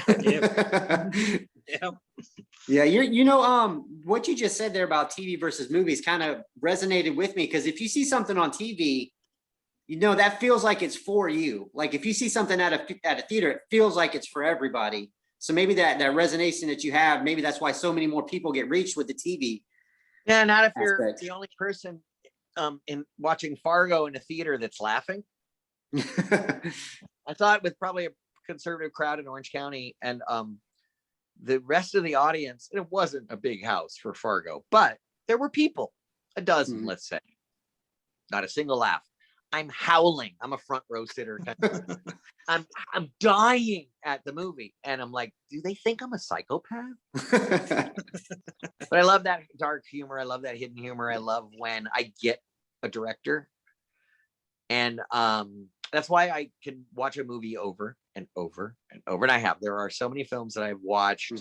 Yeah. You know, what you just said there about TV versus movies kind of resonated with me, because if you see something on TV, you know, that feels like it's for you. Like if you see something at a theater, it feels like it's for everybody. So maybe that resonation that you have, maybe that's why so many more people get reached with the TV. Yeah, not if you're the only person in watching Fargo in a theater that's laughing. I saw it with probably a conservative crowd in Orange County, and the rest of the audience, it wasn't a big house for Fargo, but there were people, a dozen, let's say. Not a single laugh. I'm howling. I'm a front row sitter. I'm dying at the movie. And I'm like, do they think I'm a psychopath? But I love that dark humor. I love that hidden humor. I love when I get a director. And that's why I can watch a movie over and over and over. And I have. There are so many films that I've watched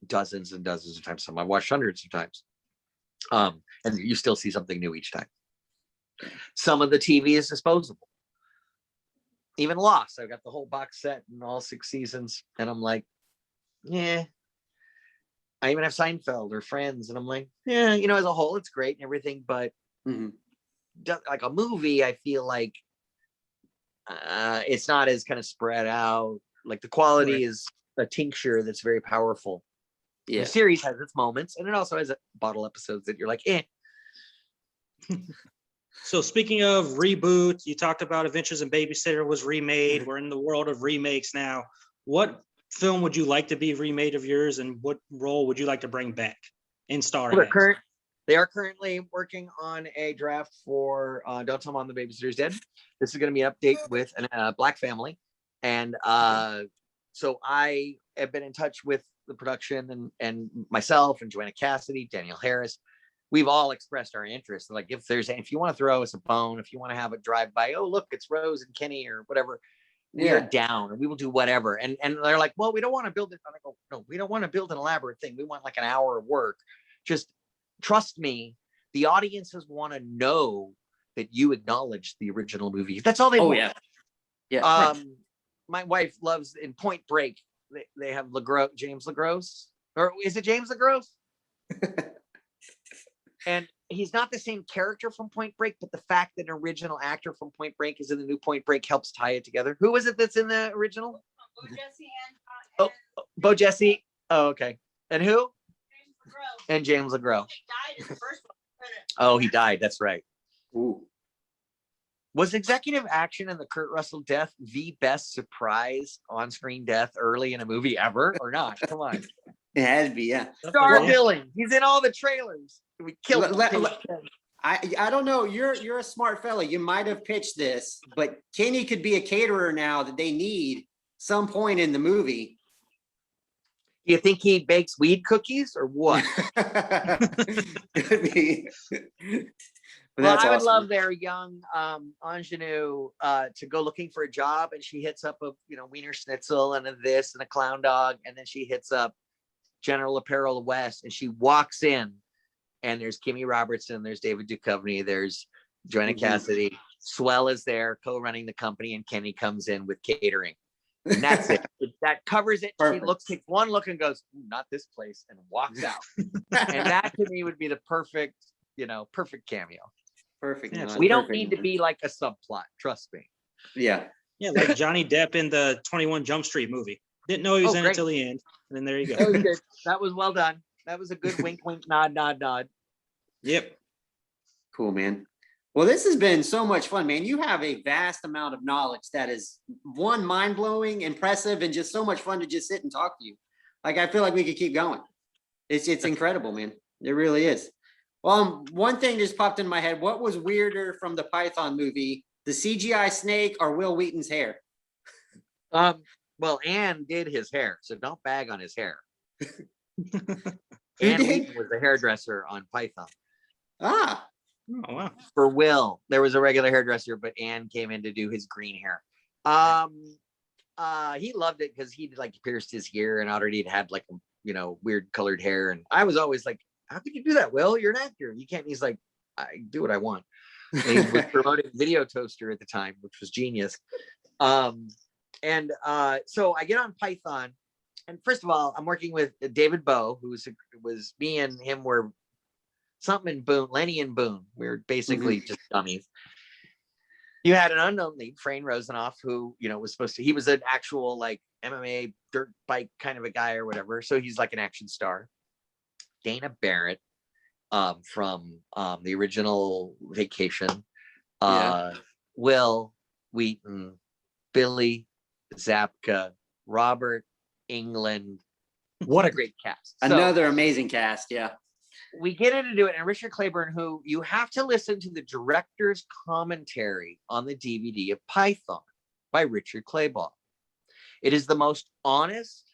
dozens and dozens of times. Some I've watched hundreds of times. And you still see something new each time. Some of the TV is disposable. Even Lost, I've got the whole box set and all 6 seasons, and I'm like, yeah. I even have Seinfeld or Friends, and I'm like, yeah, you know, as a whole, it's great and everything, but like a movie, I feel like it's not as kind of spread out. Like the quality is a tincture that's very powerful. Yeah. The series has its moments, and it also has bottle episodes that you're like, eh. So speaking of reboot, you talked about Adventures in Babysitter was remade. We're in the world of remakes now. What film would you like to be remade of yours, and what role would you like to bring back in star? They are currently working on a draft for Don't Tell Mom the Babysitter's Dead. This is going to be an update with a Black family. And so I have been in touch with the production and myself and Joanna Cassidy, Danielle Harris. We've all expressed our interest. Like if you want to throw us a bone, if you want to have a drive by, oh, look, it's Rose and Kenny or whatever, we are down and we will do whatever. And they're like, well, we don't want to build it. And I go, no, we don't want to build an elaborate thing. We want like an hour of work. Just trust me. The audiences want to know that you acknowledge the original movie. That's all they want. Yeah. My wife loves in Point Break. They have James LaGrosse, or is it James LaGrosse? And he's not the same character from Point Break, but the fact that an original actor from Point Break is in the new Point Break helps tie it together. Who is it that's in the original? Bo Jesse Bo Jesse. Oh, okay. And who? James LaGrosse. And James LaGrosse. He died in the first one. Oh, he died. That's right. Ooh. Was executive action and the Kurt Russell death the best surprise on-screen death early in a movie ever, or not? Come on. It had to be, yeah. Star billing. He's in all the trailers. We killed him. I don't know. You're a smart fella. You might have pitched this, but Kenny could be a caterer now that they need some point in the movie. Do you think he bakes weed cookies or what? Could be. But Well, that's I would awesome. love their young ingenue to go looking for a job, and she hits up a Wiener Schnitzel and a this and a clown dog, and then she hits up General Apparel West, and she walks in, and there's Kimmy Robertson, there's David Duchovny, there's Joanna Cassidy. Swell is there, co-running the company, and Kenny comes in with catering. And that's it. That covers it. Perfect. She takes one look and goes, not this place, and walks out. And that to me would be the perfect cameo. Perfect. Yeah, No, We don't perfect, need to man. be like a subplot, trust me. Yeah. Yeah, like Johnny Depp in the 21 Jump Street movie. Didn't know he was in it Great. till the end. And then there you That go. was good. That was well done. That was a good wink, wink, nod, nod, nod. Yep. Cool, man. Well, this has been so much fun, man. You have a vast amount of knowledge that is one, mind-blowing, impressive, and just so much fun to just sit and talk to you. Like, I feel like we could keep going. It's incredible, man. It really is. One thing just popped in my head. What was weirder from the Python movie, the CGI snake or Will Wheaton's hair? Well, Ann did his hair, so don't bag on his hair. Ann Wheaton was the hairdresser on Python. Ah, Oh, wow. For Will, there was a regular hairdresser, but Ann came in to do his green hair. He loved it because he like pierced his ear and already had like weird colored hair. And I was always like, how could you do that, Will? You're an actor. You can't. He's like, I do what I want. And he was promoting Video Toaster at the time, which was genius. So I get on Python, and first of all, I'm working with David Bowe, who was me and him were something in Boone, Lenny and Boone. We were basically just dummies. You had an unknown lead, Frayne Rosenoff, who was he was an actual like MMA dirt bike kind of a guy or whatever. So he's like an action star. Dana Barrett from the original Vacation, Will Wheaton, Billy Zabka, Robert England. What a great cast. Another amazing cast. Yeah. We get in to do it. And Richard Claiborne, who you have to listen to the director's commentary on the DVD of Python by Richard Claiborne. It is the most honest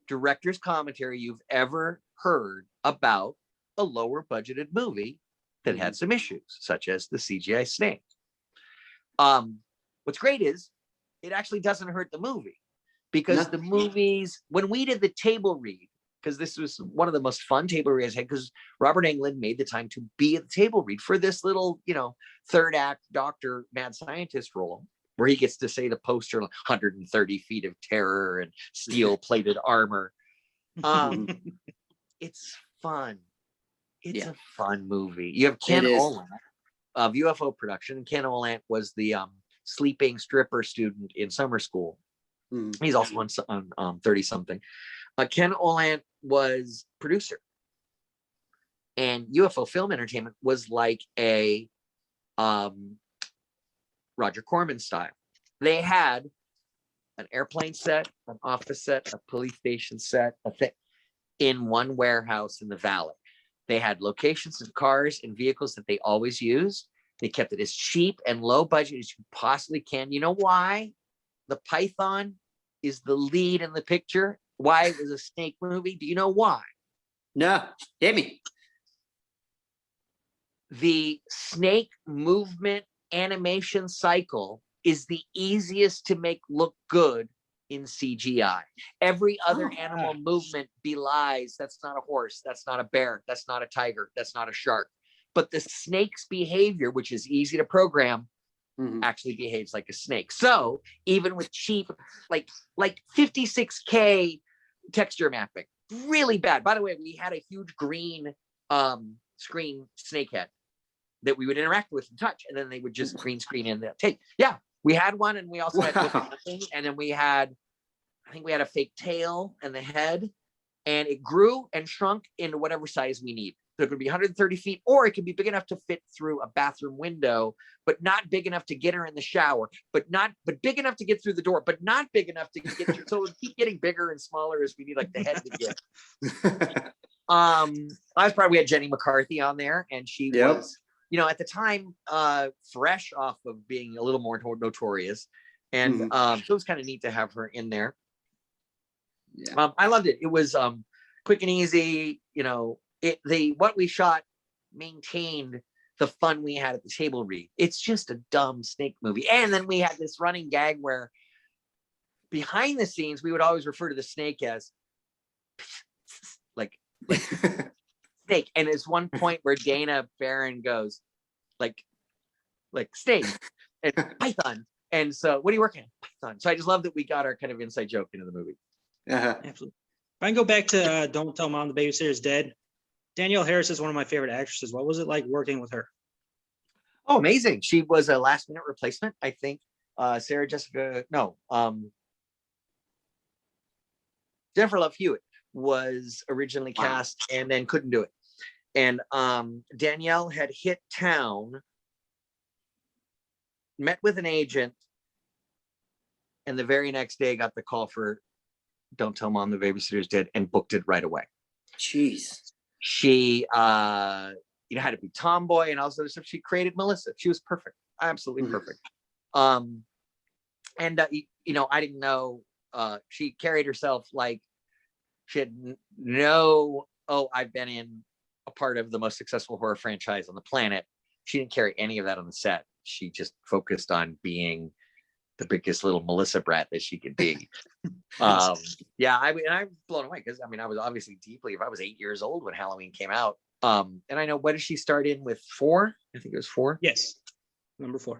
director's commentary you've ever heard about a lower budgeted movie that had some issues, such as the CGI snake. What's great is it actually doesn't hurt the movie, because the movies, when we did the table read, because this was one of the most fun table reads I had, because Robert Englund made the time to be at the table read for this little, third act doctor, mad scientist role, where he gets to say the poster 130 feet of terror and steel plated armor. It's fun. It's a fun movie. You have Ken Olant of UFO Production. Ken Olant was the sleeping stripper student in summer school. He's also on 30 something. Ken Olant was producer, and UFO Film Entertainment was like a Roger Corman style. They had an airplane set, an office set, a police station set, a thing in one warehouse in the valley. They had locations of cars and vehicles that they always used. They kept it as cheap and low budget as you possibly can. You know why? The Python is the lead in the picture. Why it was a snake movie? Do you know why? No, hit me. The snake movement animation cycle is the easiest to make look good in CGI. Every other animal movement belies, that's not a horse, that's not a bear, that's not a tiger, that's not a shark. But the snake's behavior, which is easy to program, actually behaves like a snake. So even with cheap, like 56K texture mapping, really bad. By the way, we had a huge green screen snakehead that we would interact with and touch, and then they would just green screen in the tape. Yeah, we had one, and we also had nothing, and then I think we had a fake tail and the head, and it grew and shrunk into whatever size we need. So it could be 130 feet, or it could be big enough to fit through a bathroom window, but not big enough to get her in the shower, but big enough to get through the door, but not big enough to get through. So it would keep getting bigger and smaller as we need like the head to get. We had Jenny McCarthy on there, and she was, at the time, fresh off of being a little more notorious. And so it was kind of neat to have her in there. Yeah. I loved it. It was quick and easy. You know, what we shot maintained the fun we had at the table read. It's just a dumb snake movie. And then we had this running gag where behind the scenes, we would always refer to the snake as like snake. And there's one point where Dana Barron goes like snake and python. And so what are you working on? Python. So I just love that we got our kind of inside joke into the movie. Absolutely. If I can go back to Don't Tell Mom the Babysitter's Dead, Danielle Harris is one of my favorite actresses. What was it like working with her? Oh, amazing. She was a last minute replacement, I think. Jennifer Love Hewitt was originally cast and then couldn't do it. And Danielle had hit town, met with an agent, and the very next day got the call for Don't Tell Mom the Babysitter's Dead and booked it right away. Jeez. She had to be tomboy and all this other stuff. She created Melissa. She was perfect, absolutely perfect. I didn't know she carried herself like she had I've been in a part of the most successful horror franchise on the planet. She didn't carry any of that on the set. She just focused on being the biggest little Melissa brat that she could be. I'm blown away because I was obviously I was 8 years old when Halloween came out. And I know, what did she start in with? 4? I think it was 4. Yes, number 4.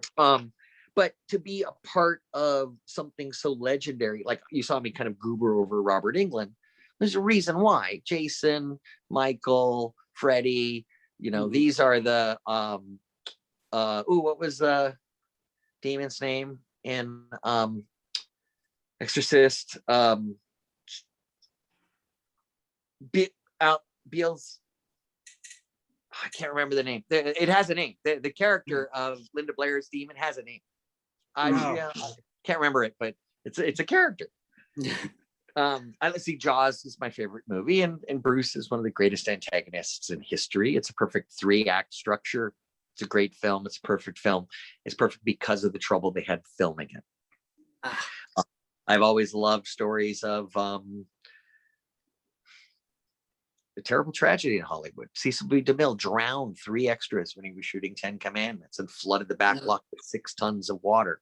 But to be a part of something so legendary, like you saw me kind of goober over Robert Englund, there's a reason why. Jason, Michael, Freddie, these are the what was the demon's name in Exorcist? Beals. I can't remember the name. It has a name. The character of Linda Blair's demon has a name. I can't remember it, but it's a character. Let's see. Jaws is my favorite movie, and Bruce is one of the greatest antagonists in history. It's a perfect 3-act structure. It's a great film. It's a perfect film. It's perfect because of the trouble they had filming it. I've always loved stories of the terrible tragedy in Hollywood. Cecil B. DeMille drowned 3 extras when he was shooting 10 Commandments and flooded the back lot with 6 tons of water.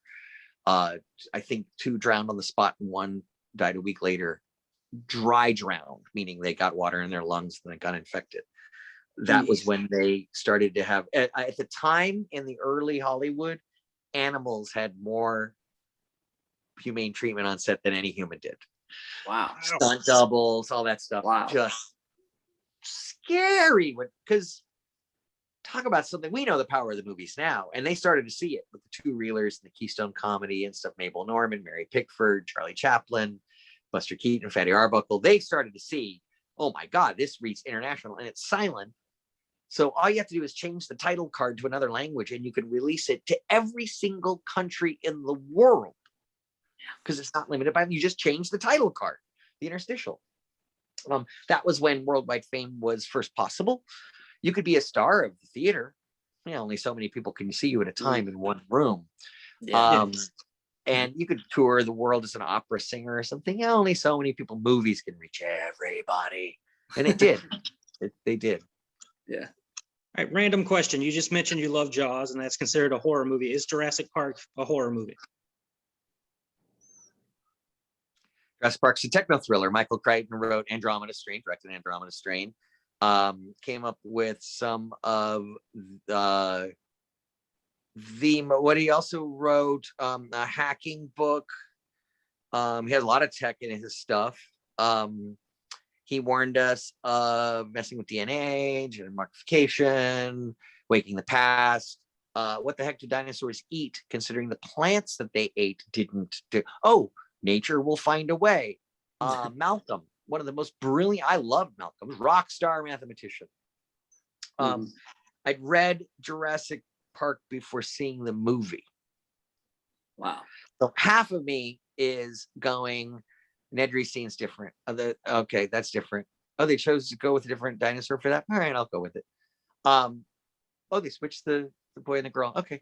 I think 2 drowned on the spot and 1 died a week later. Dry drowned, meaning they got water in their lungs and they got infected. That was when they started to have, at the time in the early Hollywood, animals had more humane treatment on set than any human did. Wow. Stunt doubles, all that stuff. Wow. Just scary. Because talk about something, we know the power of the movies now, and they started to see it with the 2-reelers and the Keystone Comedy and stuff. Mabel Normand, Mary Pickford, Charlie Chaplin, Buster Keaton, Fatty Arbuckle. They started to see, oh my God, this reads international, and it's silent. So all you have to do is change the title card to another language, and you can release it to every single country in the world, because it's not limited by, you just change the title card, the interstitial. That was when worldwide fame was first possible. You could be a star of the theater. Only so many people can see you at a time in one room. And you could tour the world as an opera singer or something. Only so many people. Movies can reach everybody. And it did. They did. Yeah. All right, random question. You just mentioned you love Jaws, and that's considered a horror movie. Is Jurassic Park a horror movie? Jurassic Park's a techno thriller. Michael Crichton wrote Andromeda Strain, directed Andromeda Strain. Came up with some of what he also wrote, a hacking book. He had a lot of tech in his stuff. He warned us of messing with DNA, genetic modification, waking the past. What the heck do dinosaurs eat, considering the plants that they ate didn't do? Oh, nature will find a way. Malcolm, one of the most brilliant, I love Malcolm, rock star mathematician. I'd read Jurassic Park before seeing the movie. Wow. So half of me is going, Nedry scene's different. Okay, that's different. Oh, they chose to go with a different dinosaur for that. All right, I'll go with it. Oh, they switched the boy and the girl. Okay,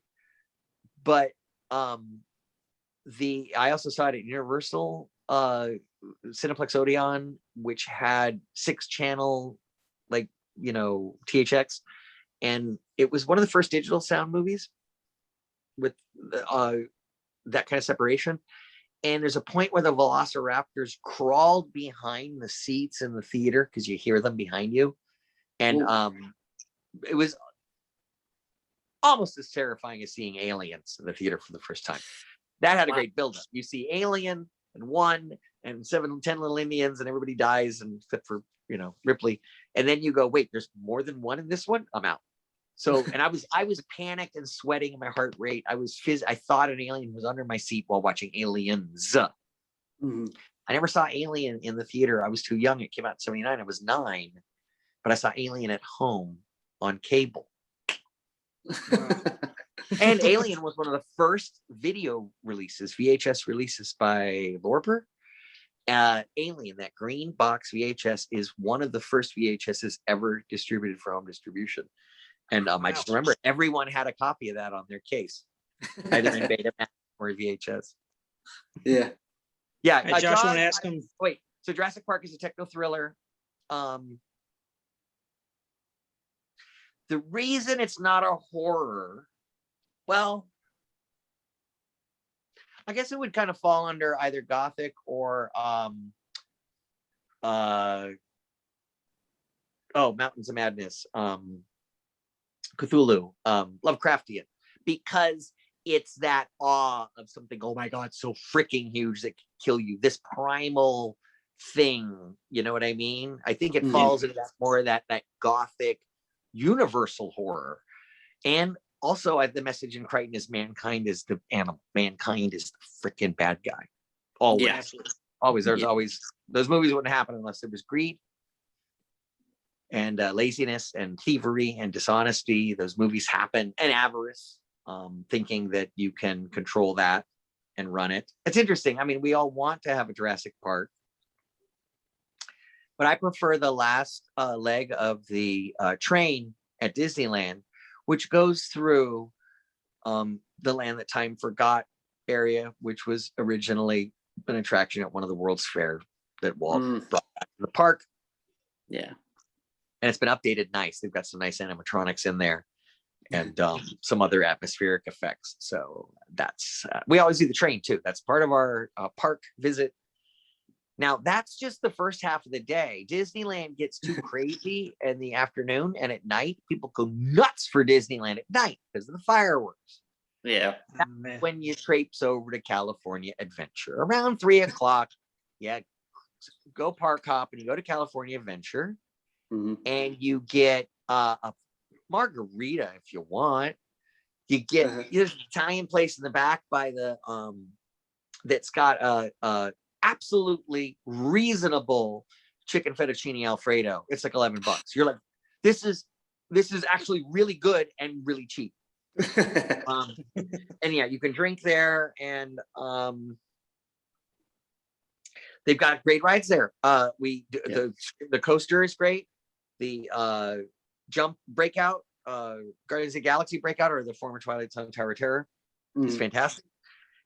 but I also saw it at Universal Cineplex Odeon, which had 6-channel, like, THX. And it was one of the first digital sound movies with that kind of separation. And there's a point where the velociraptors crawled behind the seats in the theater because you hear them behind you. And it was almost as terrifying as seeing aliens in the theater for the first time. That had a great buildup. You see Alien and 1 and 7, 10 little Indians, and everybody dies, and except for Ripley. And then you go, wait, there's more than one in this one? I'm out. So, and I was panicked and sweating in my heart rate. I thought an alien was under my seat while watching Aliens. Mm-hmm. I never saw Alien in the theater. I was too young. It came out in 79. I was 9, but I saw Alien at home on cable. And Alien was one of the first video releases, VHS releases by Lorber. Alien, that green box VHS, is one of the first VHSs ever distributed for home distribution. And I just remember everyone had a copy of that on their case, either in Betamax or VHS. Yeah. Yeah. Josh, want to ask him? Wait, so Jurassic Park is a techno thriller. The reason it's not a horror, well, I guess it would kind of fall under either Gothic or Mountains of Madness, Cthulhu, Lovecraftian, because it's that awe of something, oh my God, so freaking huge that can kill you. This primal thing, you know what I mean? I think it falls into that more of that Gothic universal horror. And also, the message in Crichton is mankind is the animal. Mankind is the freaking bad guy. Always. Yeah. Always. There's always, those movies wouldn't happen unless there was greed and laziness and thievery and dishonesty. Those movies happen, and avarice, thinking that you can control that and run it. It's interesting. I mean, we all want to have a Jurassic Park, but I prefer the last leg of the train at Disneyland, which goes through the Land That Time Forgot area, which was originally an attraction at one of the World's Fair that Walt brought back to the park. Yeah. And it's been updated nice. They've got some nice animatronics in there and some other atmospheric effects. So that's, we always do the train too. That's part of our park visit. Now, that's just the first half of the day. Disneyland gets too crazy in the afternoon, and at night, people go nuts for Disneyland at night because of the fireworks. Yeah. That's when you traipse over to California Adventure. Around 3 o'clock, go park hop, and you go to California Adventure, and you get a margarita if you want. You get there's an Italian place in the back by the that's got a absolutely reasonable chicken fettuccine Alfredo. It's like $11. You're like, this is actually really good and really cheap. And yeah, you can drink there, and they've got great rides there. The coaster is great. The jump breakout, Guardians of the Galaxy breakout, or the former Twilight Zone Tower of Terror is fantastic.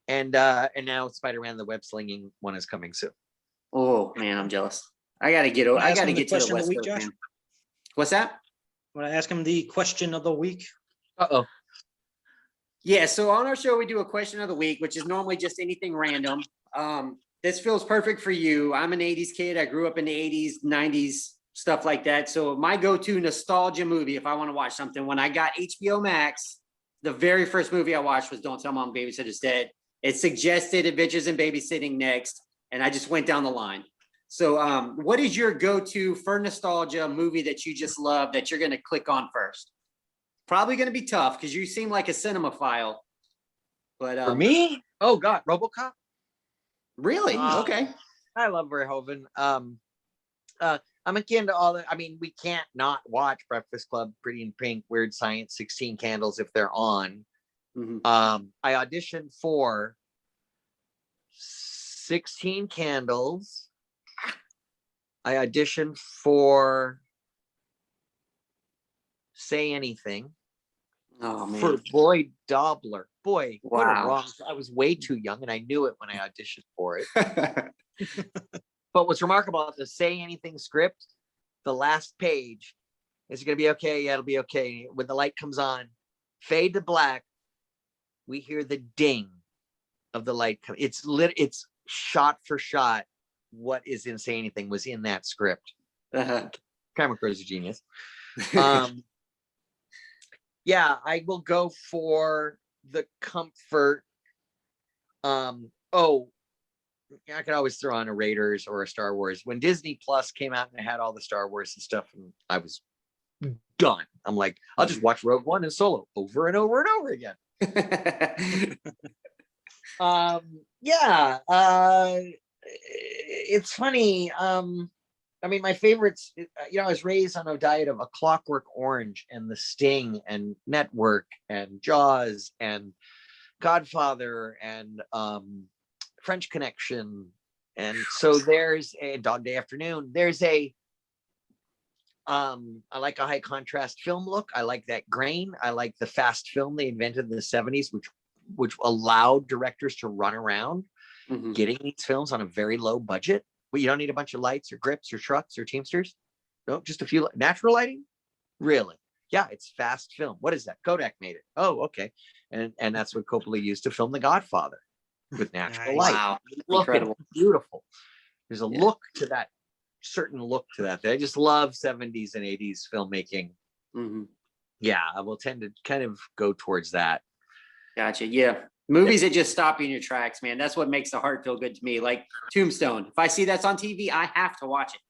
And now Spider-Man the web slinging one is coming soon. Oh man, I'm jealous. I gotta get to the West Coast, man. What's that? Want to ask him the question of the week? Yeah, so on our show we do a question of the week, which is normally just anything random. This feels perfect for you. I'm an 80s kid. I grew up in the 80s, 90s, stuff like that. So my go-to nostalgia movie, if I want to watch something, when I got HBO Max, the very first movie I watched was Don't Tell Mom Babysitter's Dead. It suggested Adventures in Babysitting next, and I just went down the line. So what is your go-to for nostalgia movie that you just love that you're going to click on first? Probably going to be tough because you seem like a cinemaphile. But for me, oh God, RoboCop. Really? Okay. I love Verhoeven. I'm akin to all that. I mean, we can't not watch Breakfast Club, Pretty in Pink, Weird Science, 16 Candles if they're on. I auditioned for 16 Candles. I auditioned for Say Anything. Oh man. For Lloyd Dobler. Boy, what a Wow. wrong. I was way too young and I knew it when I auditioned for it. But what's remarkable about the Say Anything script, the last page, is it going to be okay? Yeah, it'll be okay. When the light comes on, fade to black, we hear the ding of the light. It's shot for shot. What is in Say Anything was in that script. Camera crew's a genius. Yeah, I will go for the comfort. I could always throw on a Raiders or a Star Wars. When Disney Plus came out and it had all the Star Wars and stuff, and I was done. I'm like, I'll just watch Rogue One and Solo over and over and over again. It's funny. I mean, my favorites, I was raised on a diet of A Clockwork Orange and The Sting and Network and Jaws and Godfather and French Connection. And so there's a Dog Day Afternoon. There's I like a high contrast film look. I like that grain. I like the fast film they invented in the 70s, which allowed directors to run around getting these films on a very low budget. But you don't need a bunch of lights or grips or trucks or Teamsters. No, just a few natural lighting. Really? Yeah, it's fast film. What is that? Kodak made it. Oh, okay. And that's what Coppola used to film The Godfather with natural light. Wow, Incredible. Beautiful. There's a look to that, certain look to that. I just love 70s and 80s filmmaking. Yeah, I will tend to kind of go towards that. Gotcha. Yeah. Movies that just stop you in your tracks, man. That's what makes the heart feel good to me. Like Tombstone. If I see that's on TV, I have to watch it.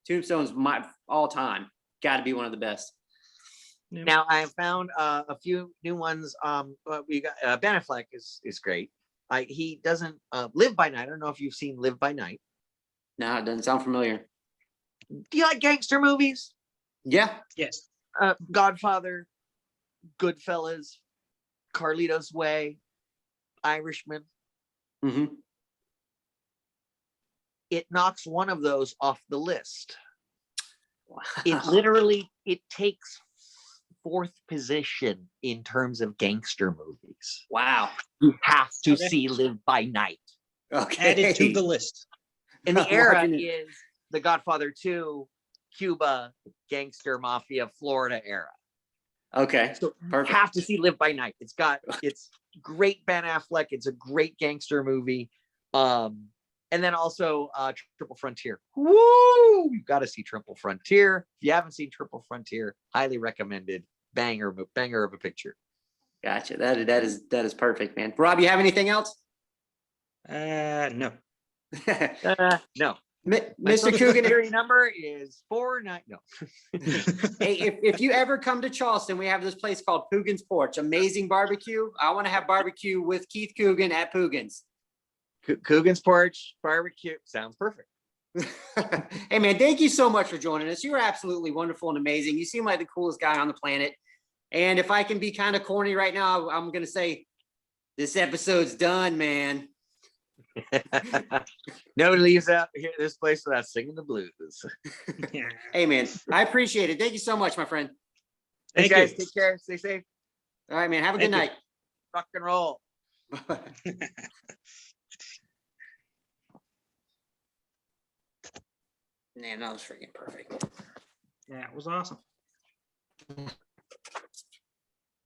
Tombstone's my all time. Got to be one of the best. Now I have found a few new ones. We got Ben Affleck is great. He doesn't Live by Night. I don't know if you've seen Live by Night. No, it doesn't sound familiar. Do you like gangster movies? Yeah. Yes. Godfather, Goodfellas, Carlito's Way, Irishman. It knocks one of those off the list. Wow. It takes fourth position in terms of gangster movies. Wow. You have to see Live by Night. Okay. Added to the list. And the era is The Godfather 2, Cuba, gangster mafia, Florida era. Okay. So perfect. You have to see Live by Night. It's great Ben Affleck. It's a great gangster movie. And then also Triple Frontier. Woo! You've got to see Triple Frontier. If you haven't seen Triple Frontier, highly recommended. Banger of a picture. Gotcha. That is perfect, man. Rob, you have anything else? No. No. Mr. Coogan, Theory number is 49. No. Hey, if you ever come to Charleston, we have this place called Poogan's Porch. Amazing barbecue. I want to have barbecue with Keith Coogan at Poogan's. Coogan's Porch barbecue sounds perfect. Hey man, thank you so much for joining us. You were absolutely wonderful and amazing. You seem like the coolest guy on the planet. And if I can be kind of corny right now, I'm gonna say this episode's done, man. Nobody leaves out here this place without singing the blues. Hey man, I appreciate it. Thank you so much, my friend. Thanks, guys. Take care. Stay safe. All right, man. Have a good night. Rock and roll. Man, that was freaking perfect. Yeah, it was awesome.